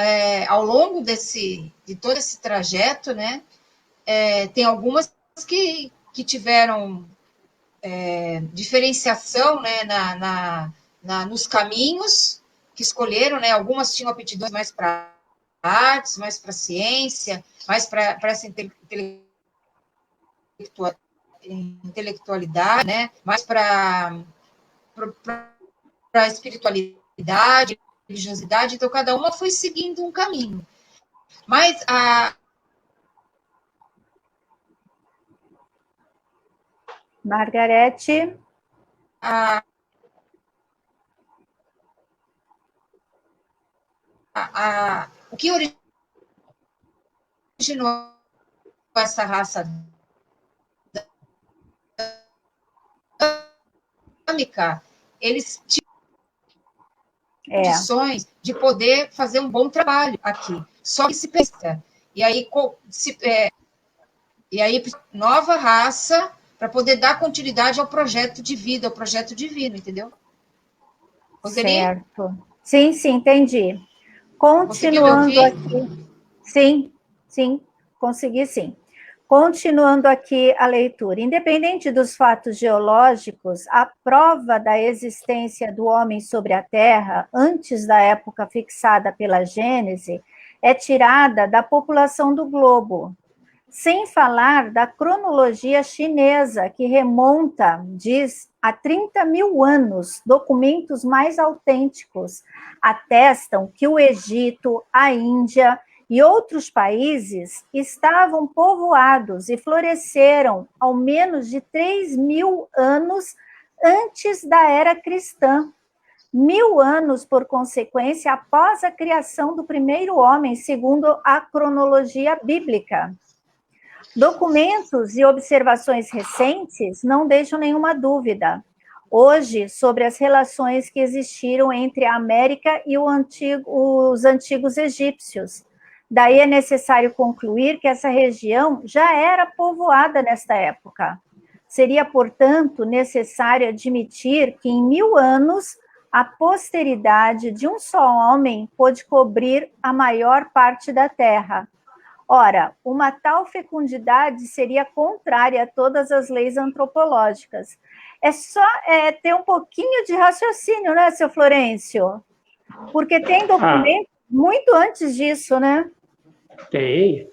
ao longo de todo esse trajeto, né? Tem algumas que tiveram diferenciação, né, nos caminhos que escolheram, né? Algumas tinham aptidões mais para artes, mais para ciência, mais para essa intelectualidade, né? Mais para a espiritualidade, religiosidade. Então, cada uma foi seguindo um caminho. Mas Margarete? O que originou essa raça dinâmica, eles tinham condições de poder fazer um bom trabalho aqui. Só que se pensa. E aí nova raça para poder dar continuidade ao projeto de vida, ao projeto divino, entendeu? Certo. Sim, entendi. Continuando aqui. Sim, consegui sim. Continuando aqui a leitura. Independente dos fatos geológicos, a prova da existência do homem sobre a Terra, antes da época fixada pela Gênese, é tirada da população do globo. Sem falar da cronologia chinesa, que remonta, diz, a 30 mil anos. Documentos mais autênticos atestam que o Egito, a Índia e outros países estavam povoados e floresceram ao menos de 3 mil anos antes da era cristã. 1000 anos, por consequência, após a criação do primeiro homem, segundo a cronologia bíblica. Documentos e observações recentes não deixam nenhuma dúvida, hoje, sobre as relações que existiram entre a América e os antigos egípcios. Daí é necessário concluir que essa região já era povoada nesta época. Seria, portanto, necessário admitir que em 1000 anos a posteridade de um só homem pôde cobrir a maior parte da terra. Ora, uma tal fecundidade seria contrária a todas as leis antropológicas. É só ter um pouquinho de raciocínio, né, seu Florencio? Porque tem documento muito antes disso, né? Tem.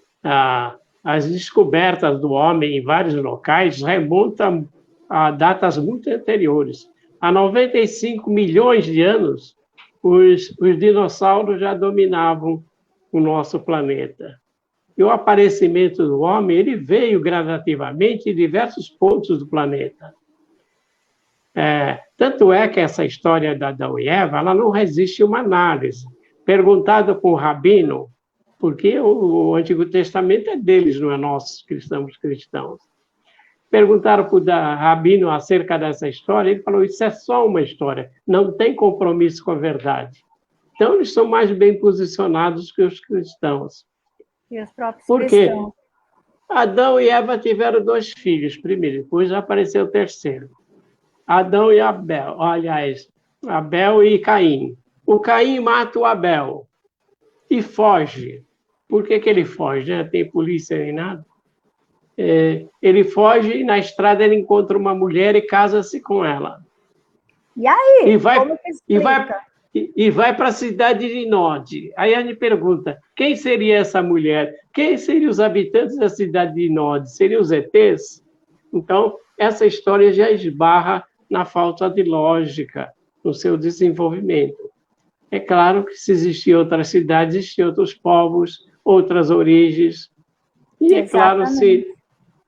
As descobertas do homem em vários locais remontam a datas muito anteriores. Há 95 milhões de anos, os dinossauros já dominavam o nosso planeta. E o aparecimento do homem, ele veio gradativamente em diversos pontos do planeta. Tanto é que essa história da Adão e Eva, ela não resiste a uma análise. Perguntado por Rabino, porque o Antigo Testamento é deles, não é nosso, cristãos. Perguntaram para o Rabino acerca dessa história, ele falou, isso é só uma história, não tem compromisso com a verdade. Então, eles são mais bem posicionados que os cristãos. E os próprios Por quê? cristãos. Adão e Eva tiveram 2 filhos primeiro, depois apareceu o terceiro. Adão e Abel, aliás, Abel e Caim. O Caim mata o Abel e foge. Por que ele foge? Não tem polícia nem nada. Ele foge e na estrada ele encontra uma mulher e casa-se com ela. E aí? E vai para a cidade de Nod. Aí a gente pergunta, quem seria essa mulher? Quem seriam os habitantes da cidade de Nod? Seriam os ETs? Então, essa história já esbarra na falta de lógica no seu desenvolvimento. É claro que se existiam outras cidades, existiam outros povos, outras origens. E é claro, se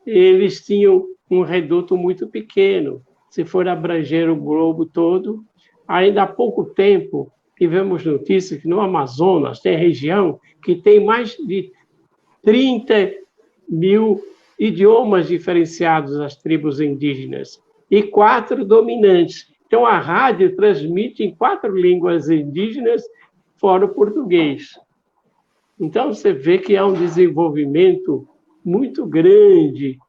eles tinham um reduto muito pequeno. Se for abranger o globo todo, ainda há pouco tempo tivemos notícia que no Amazonas tem região que tem mais de 30 mil idiomas diferenciados das tribos indígenas e 4 dominantes. Então, a rádio transmite em 4 línguas indígenas, fora o português. Então, você vê que há um desenvolvimento muito grande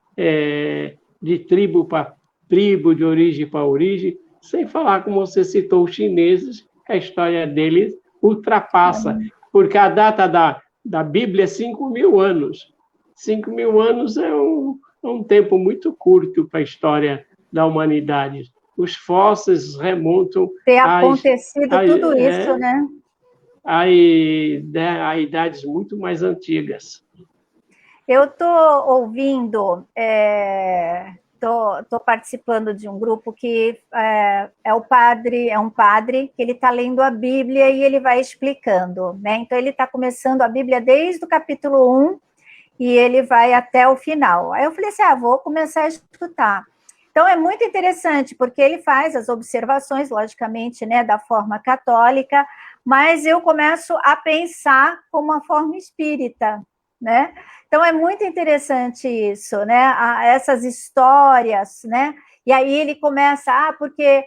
de tribo para tribo, de origem para origem, sem falar, como você citou, os chineses, que a história deles ultrapassa, porque a data da Bíblia é 5.000 anos. 5.000 anos é um tempo muito curto para a história da humanidade. Os fósseis remontam... Ter acontecido tudo isso, né? A idades muito mais antigas. Eu estou ouvindo, estou participando de um grupo que é um padre que ele está lendo a Bíblia e ele vai explicando, né? Então, ele está começando a Bíblia desde o capítulo 1 e ele vai até o final. Aí eu falei assim, vou começar a escutar. Então, é muito interessante, porque ele faz as observações, logicamente, né, da forma católica, mas eu começo a pensar como uma forma espírita, né? Então, é muito interessante isso, né? Essas histórias, né? E aí ele começa, porque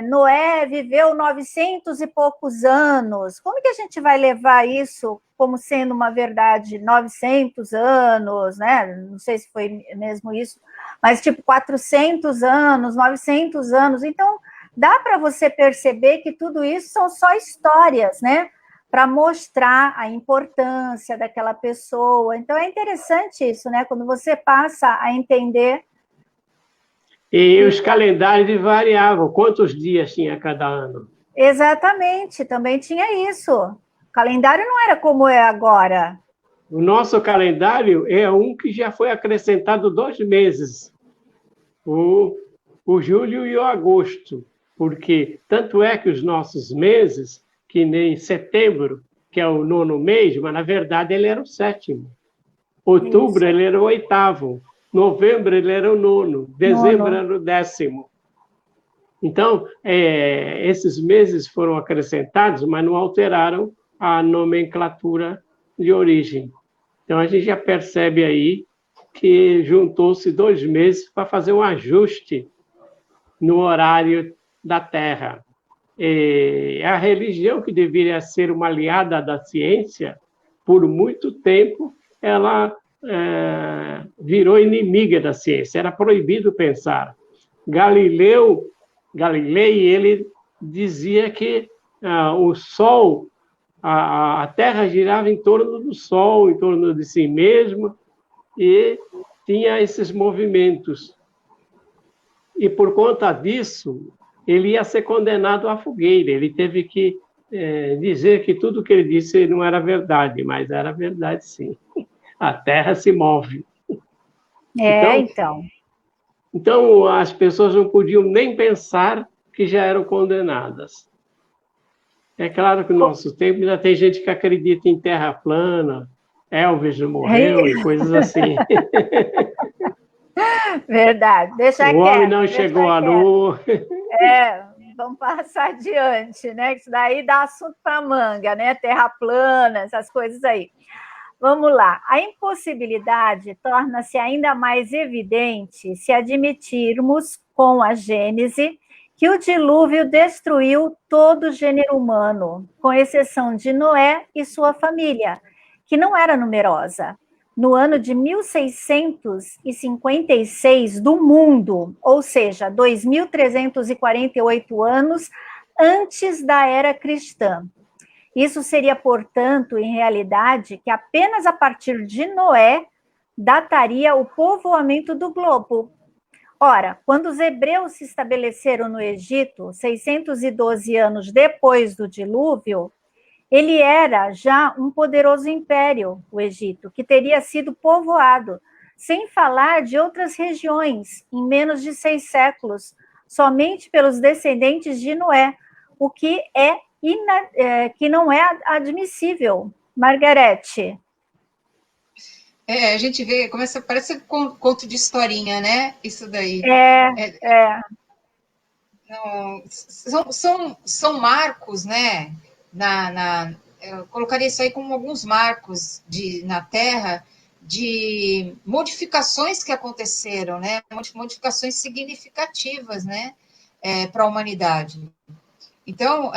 Noé viveu 900 e poucos anos. Como que a gente vai levar isso como sendo uma verdade? 900 anos, né? Não sei se foi mesmo isso, mas tipo 400 anos, 900 anos. Então, dá para você perceber que tudo isso são só histórias, né? Para mostrar a importância daquela pessoa. Então, é interessante isso, né? Quando você passa a entender... E os calendários variavam. Quantos dias tinha cada ano? Exatamente, também tinha isso. O calendário não era como é agora. O nosso calendário é um que já foi acrescentado 2 meses. O julho e o agosto. Porque tanto é que os nossos meses... que nem setembro, que é o 9º mês, mas, na verdade, ele era o 7º. Outubro, ele era o 8º. Novembro, ele era o 9º. Dezembro, era o 10º. Então, esses meses foram acrescentados, mas não alteraram a nomenclatura de origem. Então, a gente já percebe aí que juntou-se 2 meses para fazer um ajuste no horário da Terra. A religião, que deveria ser uma aliada da ciência, por muito tempo, ela virou inimiga da ciência. Era proibido pensar. Galilei, ele dizia que o Sol, a Terra girava em torno do Sol, em torno de si mesma, e tinha esses movimentos. E, por conta disso, ele ia ser condenado à fogueira. Ele teve que dizer que tudo que ele disse não era verdade, mas era verdade, sim. A Terra se move. Então. Então, as pessoas não podiam nem pensar que já eram condenadas. É claro que no nosso tempo ainda tem gente que acredita em terra plana, Elvis não morreu e coisas assim. Verdade, deixa O homem quieto, não deixa chegou à quieto. lua. Vamos passar adiante, né? Isso daí dá assunto para manga, né? Terra plana, essas coisas aí. Vamos lá. A impossibilidade torna-se ainda mais evidente se admitirmos, com a Gênese, que o dilúvio destruiu todo o gênero humano, com exceção de Noé e sua família, que não era numerosa. No ano de 1656 do mundo, ou seja, 2348 anos antes da era cristã. Isso seria, portanto, em realidade, que apenas a partir de Noé dataria o povoamento do globo. Ora, quando os hebreus se estabeleceram no Egito, 612 anos depois do dilúvio, ele era já um poderoso império, o Egito, que teria sido povoado, sem falar de outras regiões, em menos de 6 séculos, somente pelos descendentes de Noé, o que que não é admissível. Margarete. A gente vê, parece um conto de historinha, né? Isso daí. Não, são marcos, né? Eu colocaria isso aí como alguns marcos na Terra de modificações que aconteceram, né? Modificações significativas, né? Para a humanidade. Então,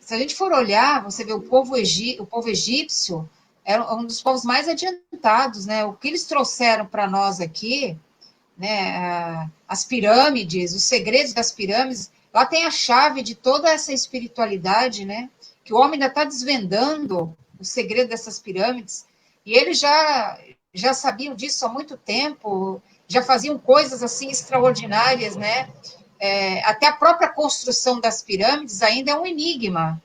se a gente for olhar, você vê o povo egípcio era um dos povos mais adiantados, né? O que eles trouxeram para nós aqui, né? As pirâmides, os segredos das pirâmides, lá tem a chave de toda essa espiritualidade, né? Que o homem ainda está desvendando o segredo dessas pirâmides, e eles já sabiam disso há muito tempo, já faziam coisas assim extraordinárias, né? Até a própria construção das pirâmides ainda é um enigma,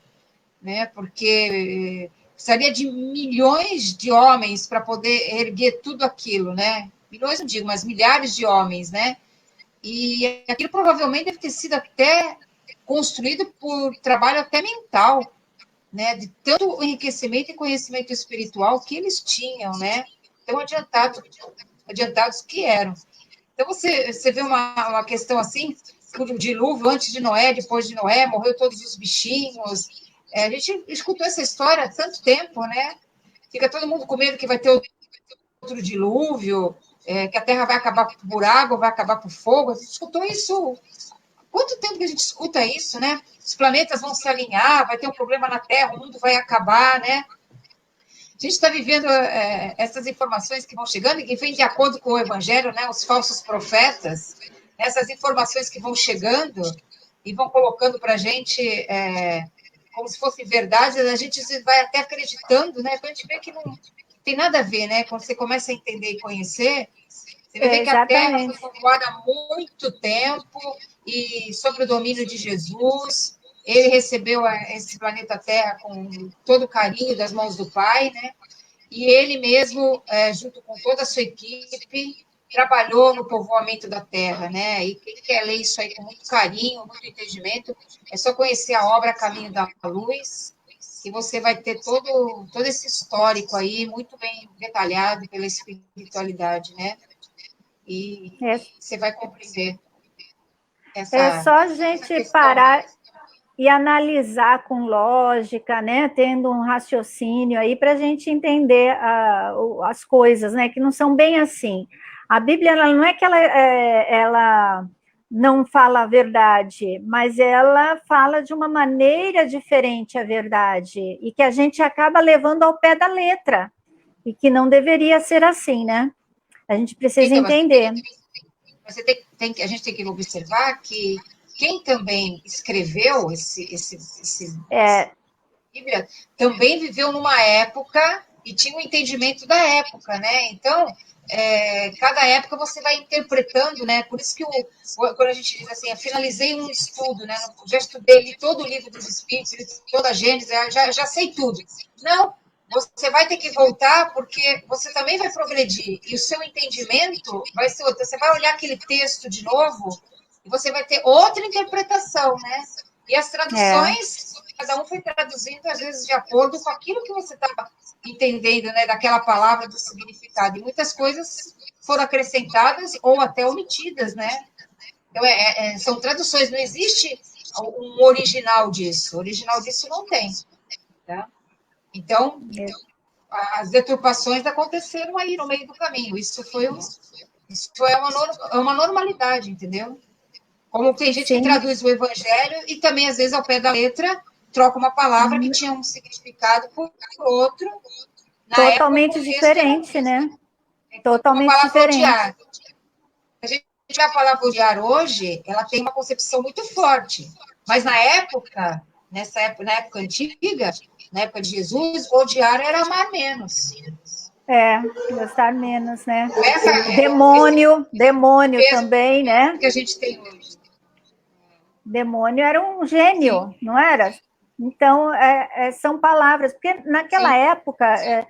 né? Porque precisaria de milhões de homens para poder erguer tudo aquilo, né? Milhões, não digo, mas milhares de homens, né? E aquilo provavelmente deve ter sido até construído por trabalho até mental, né? De tanto enriquecimento e conhecimento espiritual que eles tinham, né? Tão adiantados que eram. Então, você vê uma questão assim, o dilúvio antes de Noé, depois de Noé, morreu todos os bichinhos. A gente escutou essa história há tanto tempo, né? Fica todo mundo com medo que vai ter outro dilúvio, que a Terra vai acabar por água, vai acabar por fogo. A gente escutou isso. Quanto tempo que a gente escuta isso, né? Os planetas vão se alinhar, vai ter um problema na Terra, o mundo vai acabar, né? A gente está vivendo essas informações que vão chegando e que vêm de acordo com o Evangelho, né? Os falsos profetas, essas informações que vão chegando e vão colocando para a gente como se fosse verdade, a gente vai até acreditando, né? Quando a gente vê que não tem nada a ver, né? Quando você começa a entender e conhecer, você vai ver que a Terra foi povoada há muito tempo e sob o domínio de Jesus. Ele recebeu esse planeta Terra com todo o carinho das mãos do Pai, né? E ele mesmo, junto com toda a sua equipe, trabalhou no povoamento da Terra, né? E quem quer ler isso aí com muito carinho, muito entendimento, é só conhecer a obra Caminho da Luz, e você vai ter todo esse histórico aí, muito bem detalhado pela espiritualidade, né? E você vai compreender essa... É só a gente parar e analisar com lógica, né? Tendo um raciocínio aí para a gente entender as coisas, né? Que não são bem assim. A Bíblia ela não é que ela não fala a verdade, mas ela fala de uma maneira diferente a verdade e que a gente acaba levando ao pé da letra e que não deveria ser assim, né? A gente precisa entender. Mas a gente tem que observar que quem também escreveu Bíblia também viveu numa época e tinha um entendimento da época, né? Então, cada época você vai interpretando, né? Por isso que quando a gente diz assim, eu finalizei um estudo, né? Já estudei, li todo o livro dos Espíritos, toda a Gênesis, já sei tudo. Não, você vai ter que voltar porque você também vai progredir e o seu entendimento vai ser outro. Você vai olhar aquele texto de novo e você vai ter outra interpretação, né? E as traduções, cada um foi traduzindo às vezes de acordo com aquilo que você estava entendendo, né? Daquela palavra, do significado. E muitas coisas foram acrescentadas ou até omitidas, né? Então, são traduções, não existe um original disso. O original disso não tem, tá? Então, as deturpações aconteceram aí no meio do caminho. Isso é uma normalidade, entendeu? Como tem gente Sim. que traduz o evangelho e também, às vezes, ao pé da letra, troca uma palavra que tinha um significado por outro. Na Totalmente época, diferente, né? Totalmente Totalmente diferente. odiar. A gente vê a palavra odiar hoje, ela tem uma concepção muito forte. Mas na época, na época antiga, na época de Jesus, odiar era amar menos. Gostar menos, né? Demônio também, né? Que a gente tem hoje. Demônio era um gênio, não era? Então, são palavras, porque naquela época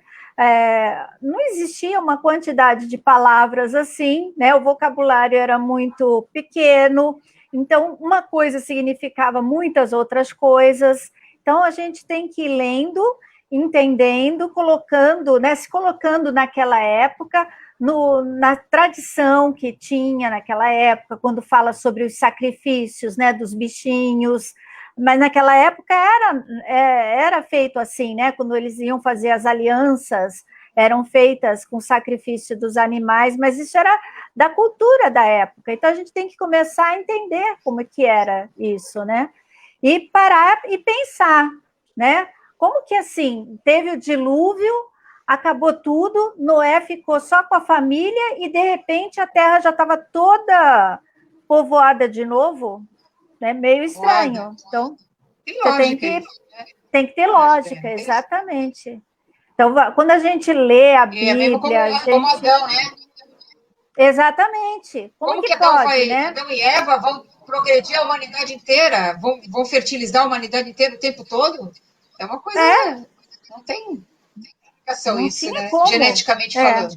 não existia uma quantidade de palavras assim, né? O vocabulário era muito pequeno, então uma coisa significava muitas outras coisas. Então, a gente tem que ir lendo, entendendo, colocando, né? Se colocando naquela época, na tradição que tinha naquela época, quando fala sobre os sacrifícios, né, dos bichinhos, mas naquela época era feito assim, né, quando eles iam fazer as alianças, eram feitas com sacrifício dos animais, mas isso era da cultura da época, então a gente tem que começar a entender como que era isso, né, e parar e pensar, né, como que assim, teve o dilúvio, acabou tudo, Noé ficou só com a família e, de repente, a terra já estava toda povoada de novo, né? Meio estranho. Então, você tem que ter lógica, exatamente. Então, quando a gente lê a Bíblia... Como Adão, né? Exatamente. Como que pode, né? Adão e Eva vão progredir a humanidade inteira? Vão fertilizar a humanidade inteira o tempo todo? É uma coisa... Não tem... Não isso, tinha né? como. Geneticamente falando.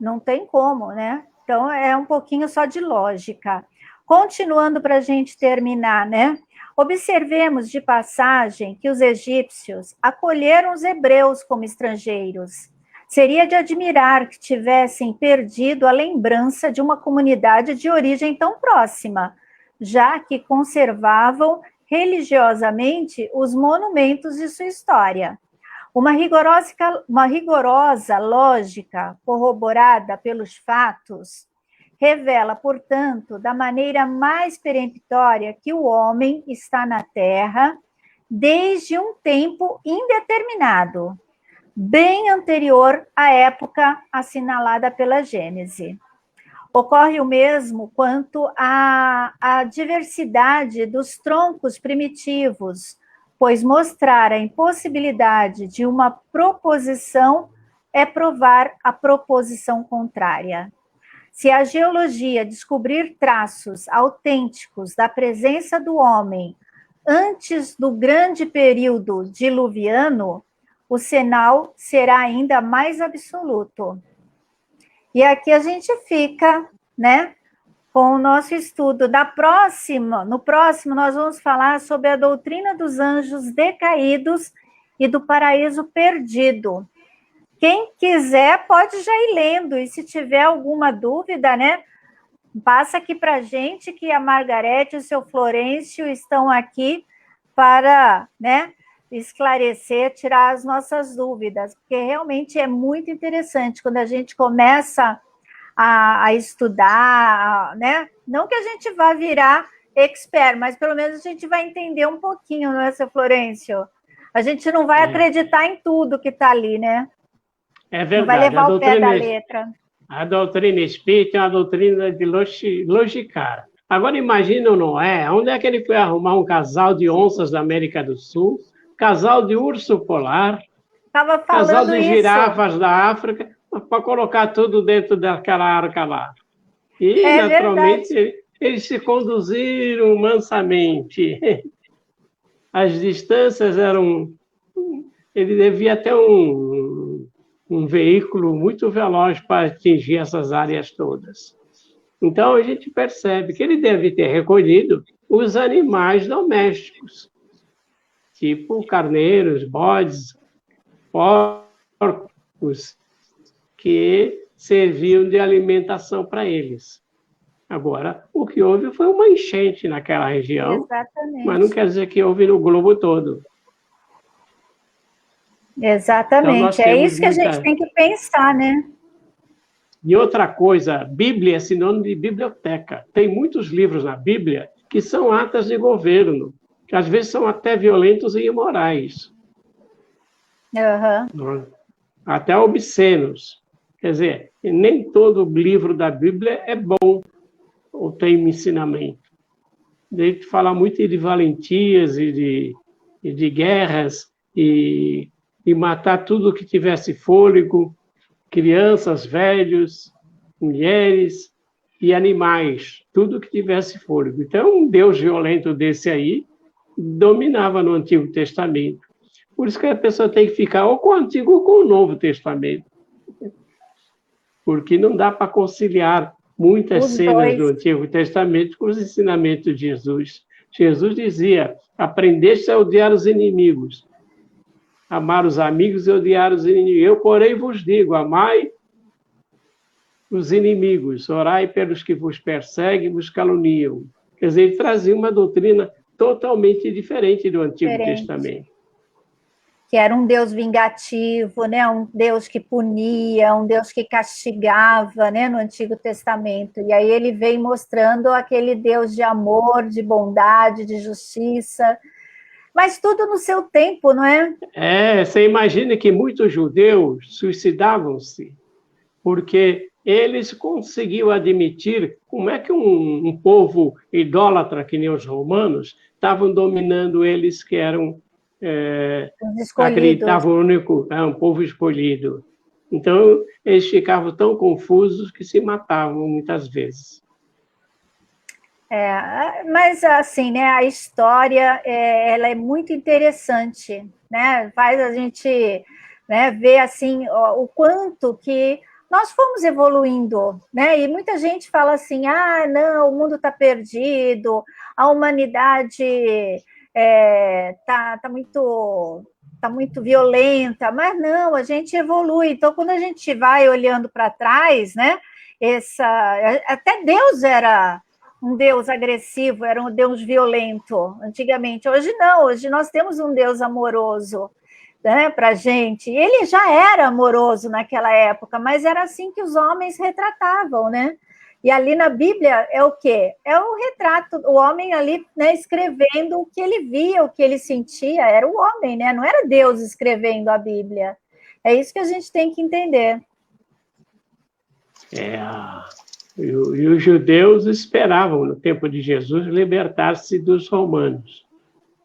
Não tem como, né? Então, é um pouquinho só de lógica. Continuando para a gente terminar, né? Observemos de passagem que os egípcios acolheram os hebreus como estrangeiros. Seria de admirar que tivessem perdido a lembrança de uma comunidade de origem tão próxima, já que conservavam religiosamente os monumentos de sua história. Uma rigorosa lógica corroborada pelos fatos revela, portanto, da maneira mais peremptória que o homem está na Terra desde um tempo indeterminado, bem anterior à época assinalada pela Gênese. Ocorre o mesmo quanto à diversidade dos troncos primitivos, pois mostrar a impossibilidade de uma proposição é provar a proposição contrária. Se a geologia descobrir traços autênticos da presença do homem antes do grande período diluviano, o sinal será ainda mais absoluto. E aqui a gente fica, né, com o nosso estudo. No próximo, nós vamos falar sobre a doutrina dos anjos decaídos e do paraíso perdido. Quem quiser pode já ir lendo, e se tiver alguma dúvida, né, passa aqui para a gente, que a Margarete e o seu Florencio estão aqui para, né, esclarecer, tirar as nossas dúvidas, porque realmente é muito interessante quando a gente começa a estudar, né? Não que a gente vá virar expert, mas pelo menos a gente vai entender um pouquinho, não é, seu Florencio? A gente não vai acreditar em tudo que está ali, né? É verdade. Não vai levar o pé da letra. A doutrina espírita é uma doutrina de logicar. Agora imagina o Noé, onde é que ele foi arrumar um casal de onças da América do Sul, casal de urso polar, casal de girafas da África, para colocar tudo dentro daquela arca lá. E, naturalmente, eles se conduziram mansamente. As distâncias eram ele devia ter um veículo muito veloz para atingir essas áreas todas. Então, a gente percebe que ele deve ter recolhido os animais domésticos, tipo carneiros, bodes, porcos, que serviam de alimentação para eles. Agora, o que houve foi uma enchente naquela região, Exatamente. mas não quer dizer que houve no globo todo. Exatamente, Então, é isso que a gente tem que pensar, né? E outra coisa, Bíblia é sinônimo de biblioteca. Tem muitos livros na Bíblia que são atas de governo, que às vezes são até violentos e imorais. Uhum. Até obscenos. Quer dizer, nem todo livro da Bíblia é bom ou tem um ensinamento. A gente fala muito de valentias e de guerras e matar tudo que tivesse fôlego, crianças, velhos, mulheres e animais, tudo que tivesse fôlego. Então, um Deus violento desse aí dominava no Antigo Testamento. Por isso que a pessoa tem que ficar ou com o Antigo ou com o Novo Testamento. Porque não dá para conciliar muitas cenas do Antigo Testamento com os ensinamentos de Jesus. Jesus dizia: aprendeste a odiar os inimigos, amar os amigos e odiar os inimigos. Eu, porém, vos digo, amai os inimigos, orai pelos que vos perseguem e vos caluniam. Quer dizer, ele trazia uma doutrina totalmente diferente do Antigo Testamento. Que era um Deus vingativo, né? Um Deus que punia, um Deus que castigava, né? No Antigo Testamento. E aí ele vem mostrando aquele Deus de amor, de bondade, de justiça, mas tudo no seu tempo, não é? Você imagina que muitos judeus suicidavam-se porque eles conseguiam admitir como é que um povo idólatra, que nem os romanos, estavam dominando eles, que eram acreditavam único, um povo escolhido. Então, eles ficavam tão confusos que se matavam muitas vezes. Mas, assim, né, a história ela é muito interessante, né? Faz a gente, né, ver assim, o quanto que nós fomos evoluindo, né? E muita gente fala assim, não, o mundo está perdido, a humanidade tá muito violenta, mas não, a gente evolui. Então, quando a gente vai olhando para trás, né? Até Deus era um Deus agressivo, era um Deus violento antigamente. Hoje não, hoje nós temos um Deus amoroso, né, para a gente. Ele já era amoroso naquela época, mas era assim que os homens retratavam, né? E ali na Bíblia é o quê? É o retrato, o homem ali, né, escrevendo o que ele via, o que ele sentia, era o homem, né? Não era Deus escrevendo a Bíblia. É isso que a gente tem que entender. E os judeus esperavam, no tempo de Jesus, libertar-se dos romanos.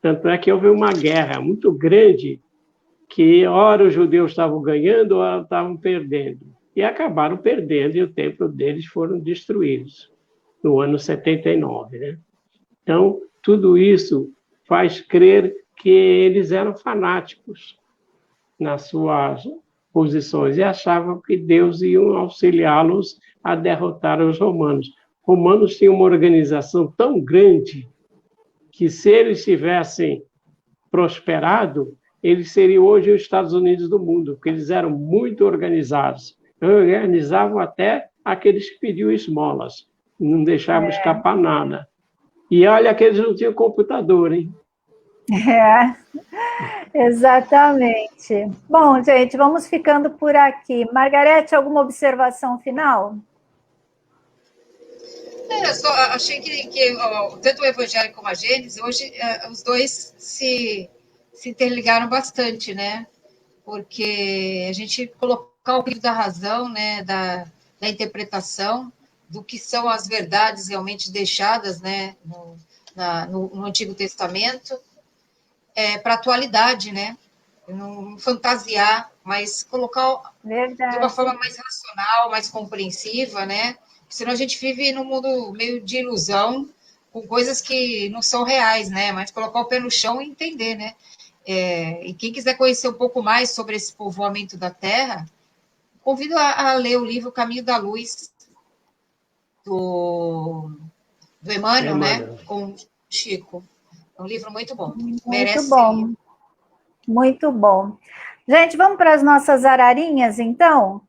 Tanto é que houve uma guerra muito grande, que ora os judeus estavam ganhando, ora estavam perdendo. E acabaram perdendo, e o templo deles foram destruídos, no ano 79. Né? Então, tudo isso faz crer que eles eram fanáticos nas suas posições e achavam que Deus ia auxiliá-los a derrotar os romanos. Os romanos tinham uma organização tão grande que, se eles tivessem prosperado, eles seriam hoje os Estados Unidos do mundo, porque eles eram muito organizados. Organizavam até aqueles que pediam esmolas, não deixavam escapar nada. E olha que eles não tinham computador, hein? Exatamente. Bom, gente, vamos ficando por aqui. Margarete, alguma observação final? Eu só achei que tanto o Evangelho como a Gênesis, hoje os dois se interligaram bastante, né? Porque a gente colocar o peso da razão, né, da interpretação do que são as verdades realmente deixadas, né, no Antigo Testamento, para a atualidade, né? Não fantasiar, mas colocar de uma forma mais racional, mais compreensiva, né? Senão a gente vive num mundo meio de ilusão, com coisas que não são reais, né? Mas colocar o pé no chão e entender, né? E quem quiser conhecer um pouco mais sobre esse povoamento da Terra, convido a ler o livro Caminho da Luz, do Emmanuel, né? Com Chico. É um livro muito bom. Muito bom. Muito bom. Gente, vamos para as nossas ararinhas, então?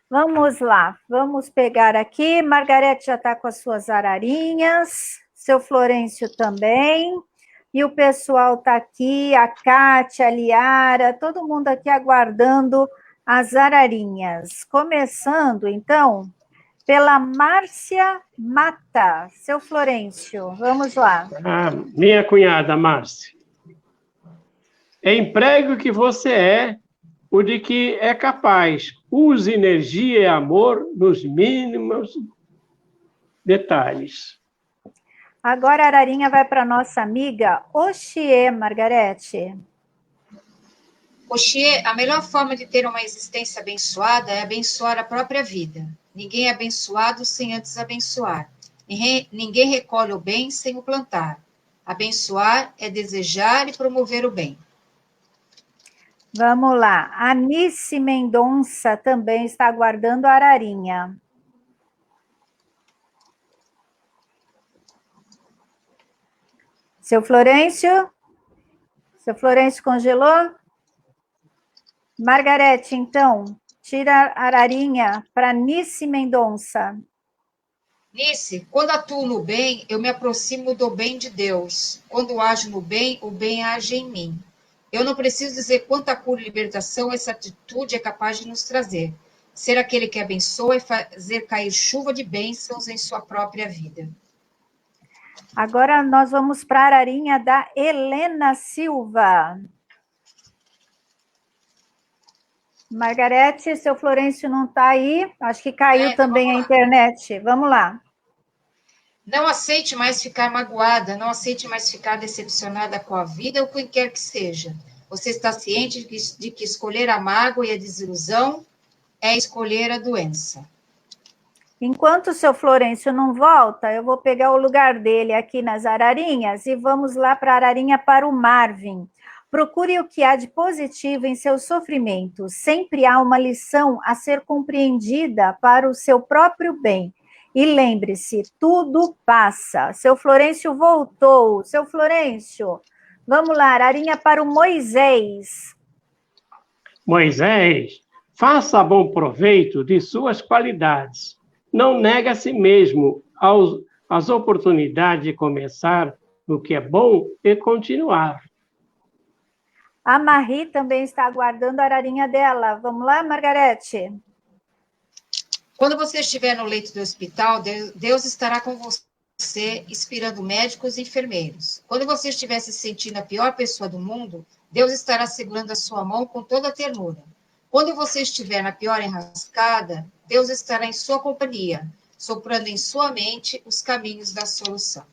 Vamos lá. Vamos pegar aqui. Margarete já está com as suas ararinhas. Seu Florencio também. E o pessoal está aqui, a Kátia, a Liara, todo mundo aqui aguardando as ararinhas. Começando, então, pela Márcia Mata. Seu Florencio, vamos lá. Minha cunhada, Márcia. Emprego que você é, o de que é capaz. Use energia e amor nos mínimos detalhes. Agora a ararinha vai para nossa amiga Oxie, Margarete. Oxie, a melhor forma de ter uma existência abençoada é abençoar a própria vida. Ninguém é abençoado sem antes abençoar. Ninguém recolhe o bem sem o plantar. Abençoar é desejar e promover o bem. Vamos lá. A Nice Mendonça também está aguardando a ararinha. Seu Florencio? Seu Florencio congelou? Margarete, então, tira a ararinha para Nice Mendonça. Nice, quando atuo no bem, eu me aproximo do bem de Deus. Quando ajo no bem, o bem age em mim. Eu não preciso dizer quanta cura e libertação essa atitude é capaz de nos trazer. Ser aquele que abençoa e fazer cair chuva de bênçãos em sua própria vida. Agora nós vamos para a ararinha da Helena Silva. Margarete, seu Florencio não está aí. Acho que caiu também a internet. Vamos lá. Não aceite mais ficar magoada, não aceite mais ficar decepcionada com a vida ou com quem quer que seja. Você está ciente de que escolher a mágoa e a desilusão é escolher a doença. Enquanto o seu Florencio não volta, eu vou pegar o lugar dele aqui nas ararinhas e vamos lá para a ararinha para o Marvin. Procure o que há de positivo em seu sofrimento. Sempre há uma lição a ser compreendida para o seu próprio bem. E lembre-se, tudo passa. Seu Florencio voltou. Seu Florencio, vamos lá, ararinha para o Moisés. Moisés, faça bom proveito de suas qualidades. Não nega a si mesmo as oportunidades de começar no que é bom e continuar. A Marie também está aguardando a ararinha dela. Vamos lá, Margarete? Quando você estiver no leito do hospital, Deus estará com você, inspirando médicos e enfermeiros. Quando você estiver se sentindo a pior pessoa do mundo, Deus estará segurando a sua mão com toda a ternura. Quando você estiver na pior enrascada, Deus estará em sua companhia, soprando em sua mente os caminhos da solução.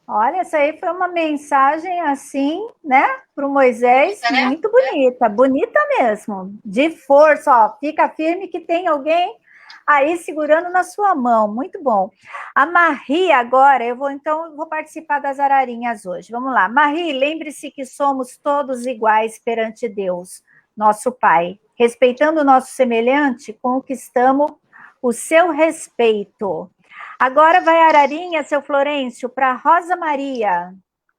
Olha, essa aí foi uma mensagem assim, né, para o Moisés, muito bonita, bonita mesmo, de força, ó, fica firme que tem alguém aí segurando na sua mão, muito bom. A Marie agora, eu vou participar das ararinhas hoje, vamos lá. Marie, lembre-se que somos todos iguais perante Deus, nosso Pai. Respeitando o nosso semelhante, conquistamos o seu respeito. Agora vai a ararinha, seu Florencio, para Rosa Maria.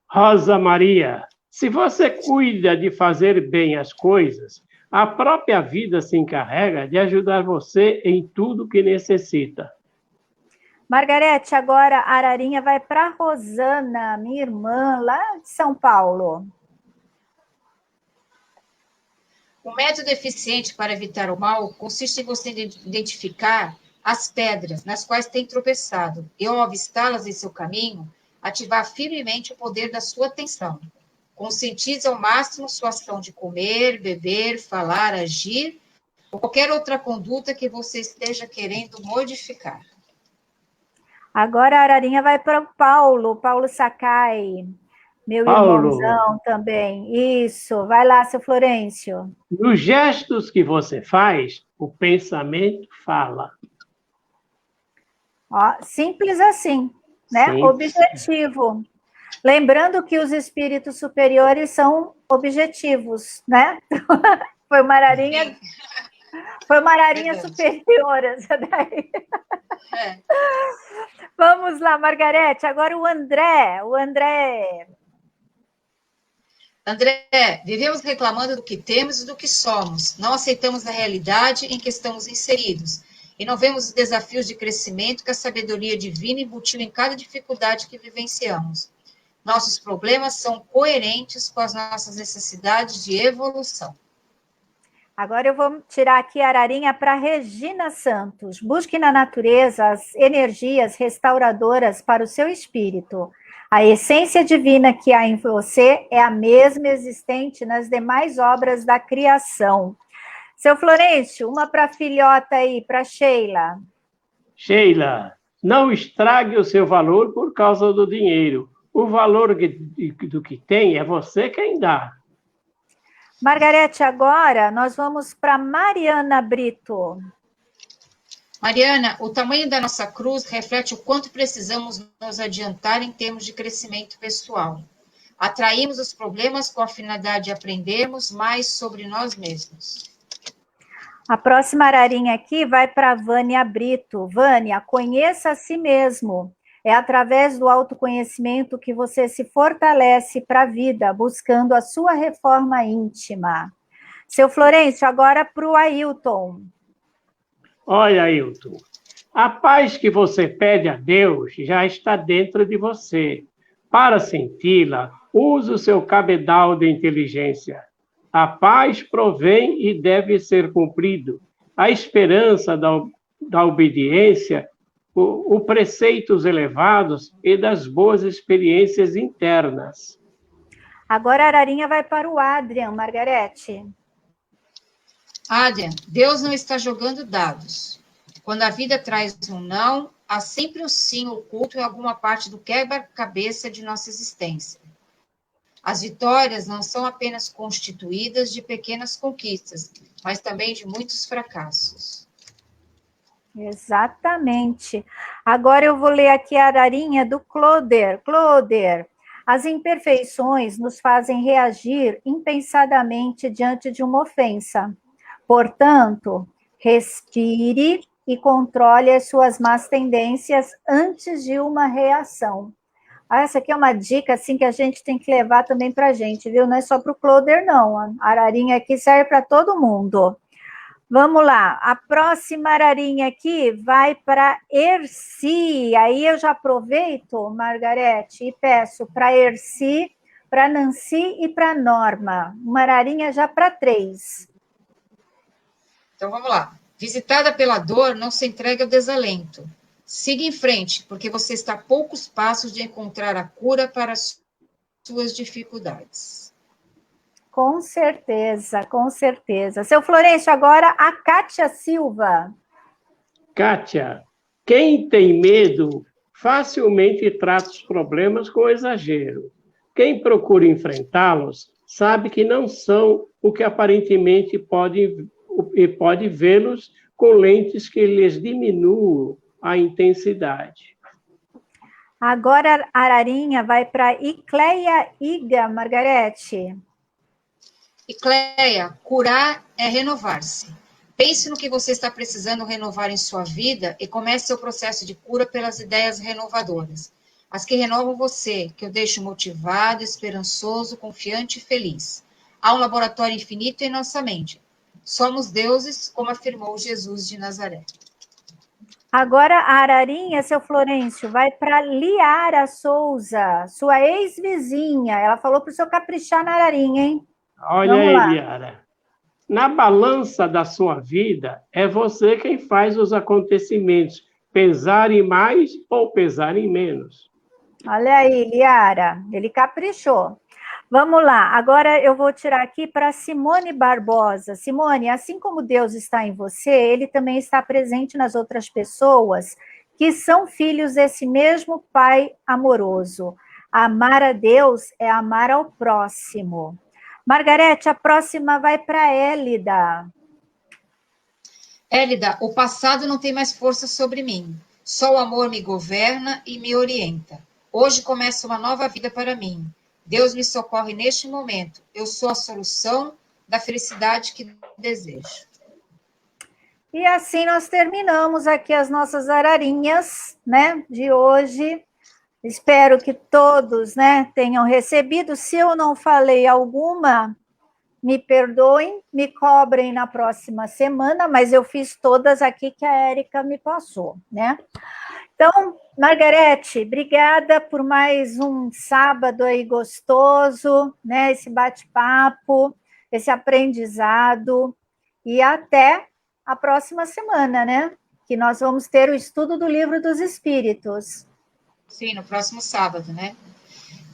Rosa Maria, se você cuida de fazer bem as coisas, a própria vida se encarrega de ajudar você em tudo que necessita. Margarete, agora a ararinha vai para Rosana, minha irmã, lá de São Paulo. O método eficiente para evitar o mal consiste em você identificar as pedras nas quais tem tropeçado e, ao avistá-las em seu caminho, ativar firmemente o poder da sua atenção. Conscientize ao máximo sua ação de comer, beber, falar, agir ou qualquer outra conduta que você esteja querendo modificar. Agora a ararinha vai para o Paulo Sakai, meu irmãozão também. Isso, vai lá, seu Florencio. Nos gestos que você faz, o pensamento fala. Ó, simples assim, né? Simples. Objetivo. Lembrando que os espíritos superiores são objetivos, né? Foi uma ararinha, Sim, foi uma ararinha verdade. superior essa daí. É. Vamos lá, Margarete. Agora o André. O André. André, vivemos reclamando do que temos e do que somos. Não aceitamos a realidade em que estamos inseridos. E não vemos os desafios de crescimento que a sabedoria divina embutiu em cada dificuldade que vivenciamos. Nossos problemas são coerentes com as nossas necessidades de evolução. Agora eu vou tirar aqui a ararinha para Regina Santos. Busque na natureza as energias restauradoras para o seu espírito. A essência divina que há em você é a mesma existente nas demais obras da criação. Seu Florencio, uma para a filhota aí, para Sheila. Sheila, não estrague o seu valor por causa do dinheiro. O valor do que tem é você quem dá. Margarete, agora nós vamos para Mariana Brito. Mariana, o tamanho da nossa cruz reflete o quanto precisamos nos adiantar em termos de crescimento pessoal. Atraímos os problemas com a finalidade de aprendermos mais sobre nós mesmos. A próxima ararinha aqui vai para Vânia Brito. Vânia, conheça a si mesmo. É através do autoconhecimento que você se fortalece para a vida, buscando a sua reforma íntima. Seu Florencio, agora para o Ailton. Olha, Ailton, a paz que você pede a Deus já está dentro de você. Para senti-la, use o seu cabedal de inteligência. A paz provém e deve ser cumprido. A esperança da obediência, os preceitos elevados e das boas experiências internas. Agora a ararinha vai para o Adrian, Margarete. Adrian, Deus não está jogando dados. Quando a vida traz um não, há sempre um sim oculto em alguma parte do quebra-cabeça de nossa existência. As vitórias não são apenas constituídas de pequenas conquistas, mas também de muitos fracassos. Exatamente. Agora eu vou ler aqui a ararinha do Cloder. Cloder, as imperfeições nos fazem reagir impensadamente diante de uma ofensa. Portanto, respire e controle as suas más tendências antes de uma reação. Essa aqui é uma dica assim que a gente tem que levar também para a gente, viu? Não é só para o Cloder, não. A ararinha aqui serve para todo mundo. Vamos lá, a próxima ararinha aqui vai para Erci. Aí eu já aproveito, Margarete, e peço para Erci, para Nancy e para Norma. Uma ararinha já para 3. Então vamos lá. Visitada pela dor, não se entregue ao desalento. Siga em frente, porque você está a poucos passos de encontrar a cura para as suas dificuldades. Com certeza, com certeza. Seu Florencio, agora a Kátia Silva. Kátia, quem tem medo facilmente trata os problemas com exagero. Quem procura enfrentá-los sabe que não são o que aparentemente pode vê-los com lentes que lhes diminuam a intensidade. Agora a ararinha vai para Icleia Iga, Margarete. Icleia, curar é renovar-se. Pense no que você está precisando renovar em sua vida e comece seu processo de cura pelas ideias renovadoras. As que renovam você, que o deixam motivado, esperançoso, confiante e feliz. Há um laboratório infinito em nossa mente. Somos deuses, como afirmou Jesus de Nazaré. Agora a ararinha, seu Florencio, vai para Liara Souza, sua ex-vizinha. Ela falou para o senhor caprichar na ararinha, hein? Olha Vamos aí, lá. Liara. Na balança da sua vida, é você quem faz os acontecimentos pesarem mais ou pesarem menos. Olha aí, Liara, ele caprichou. Vamos lá, agora eu vou tirar aqui para Simone Barbosa. Simone, assim como Deus está em você, ele também está presente nas outras pessoas que são filhos desse mesmo Pai amoroso. Amar a Deus é amar ao próximo. Margarete, a próxima vai para Élida. Élida, o passado não tem mais força sobre mim. Só o amor me governa e me orienta. Hoje começa uma nova vida para mim. Deus me socorre neste momento. Eu sou a solução da felicidade que desejo. E assim nós terminamos aqui as nossas ararinhas, né, de hoje. Espero que todos, né, tenham recebido. Se eu não falei alguma, me perdoem, me cobrem na próxima semana, mas eu fiz todas aqui que a Érica me passou, né? Então, Margarete, obrigada por mais um sábado aí gostoso, né? Esse bate-papo, esse aprendizado, e até a próxima semana, né? Que nós vamos ter o estudo do Livro dos Espíritos. Sim, no próximo sábado, né?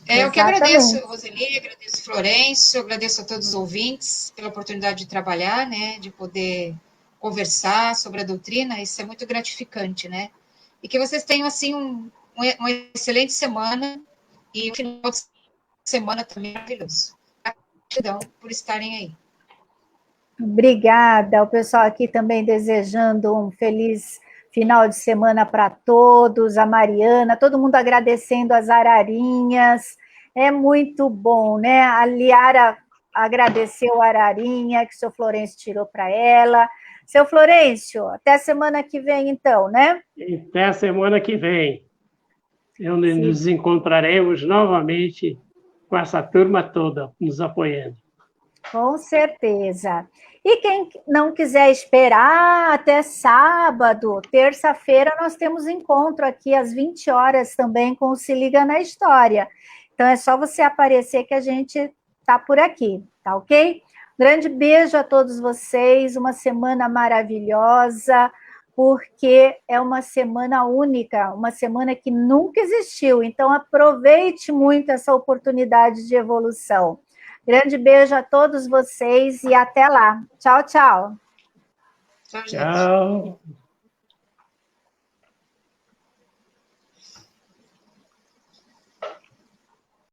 Eu que Exatamente. agradeço, Roseli, agradeço, Florencio, agradeço a todos os ouvintes pela oportunidade de trabalhar, né? De poder conversar sobre a doutrina, isso é muito gratificante, né? E que vocês tenham, assim, uma excelente semana e um final de semana também maravilhoso. Gratidão por estarem aí. Obrigada, o pessoal aqui também desejando um feliz final de semana para todos, a Mariana, todo mundo agradecendo as ararinhas, é muito bom, né? A Liara agradeceu a ararinha que o seu Florencio tirou para ela. Seu Florencio, até semana que vem, então, né? Até a semana que vem. Nos encontraremos novamente com essa turma toda nos apoiando. Com certeza. E quem não quiser esperar até sábado, terça-feira, nós temos encontro aqui às 20 horas também com o Se Liga na História. Então é só você aparecer que a gente está por aqui, tá ok? Grande beijo a todos vocês, uma semana maravilhosa, porque é uma semana única, uma semana que nunca existiu. Então aproveite muito essa oportunidade de evolução. Grande beijo a todos vocês e até lá. Tchau, tchau. Tchau, gente. Tchau.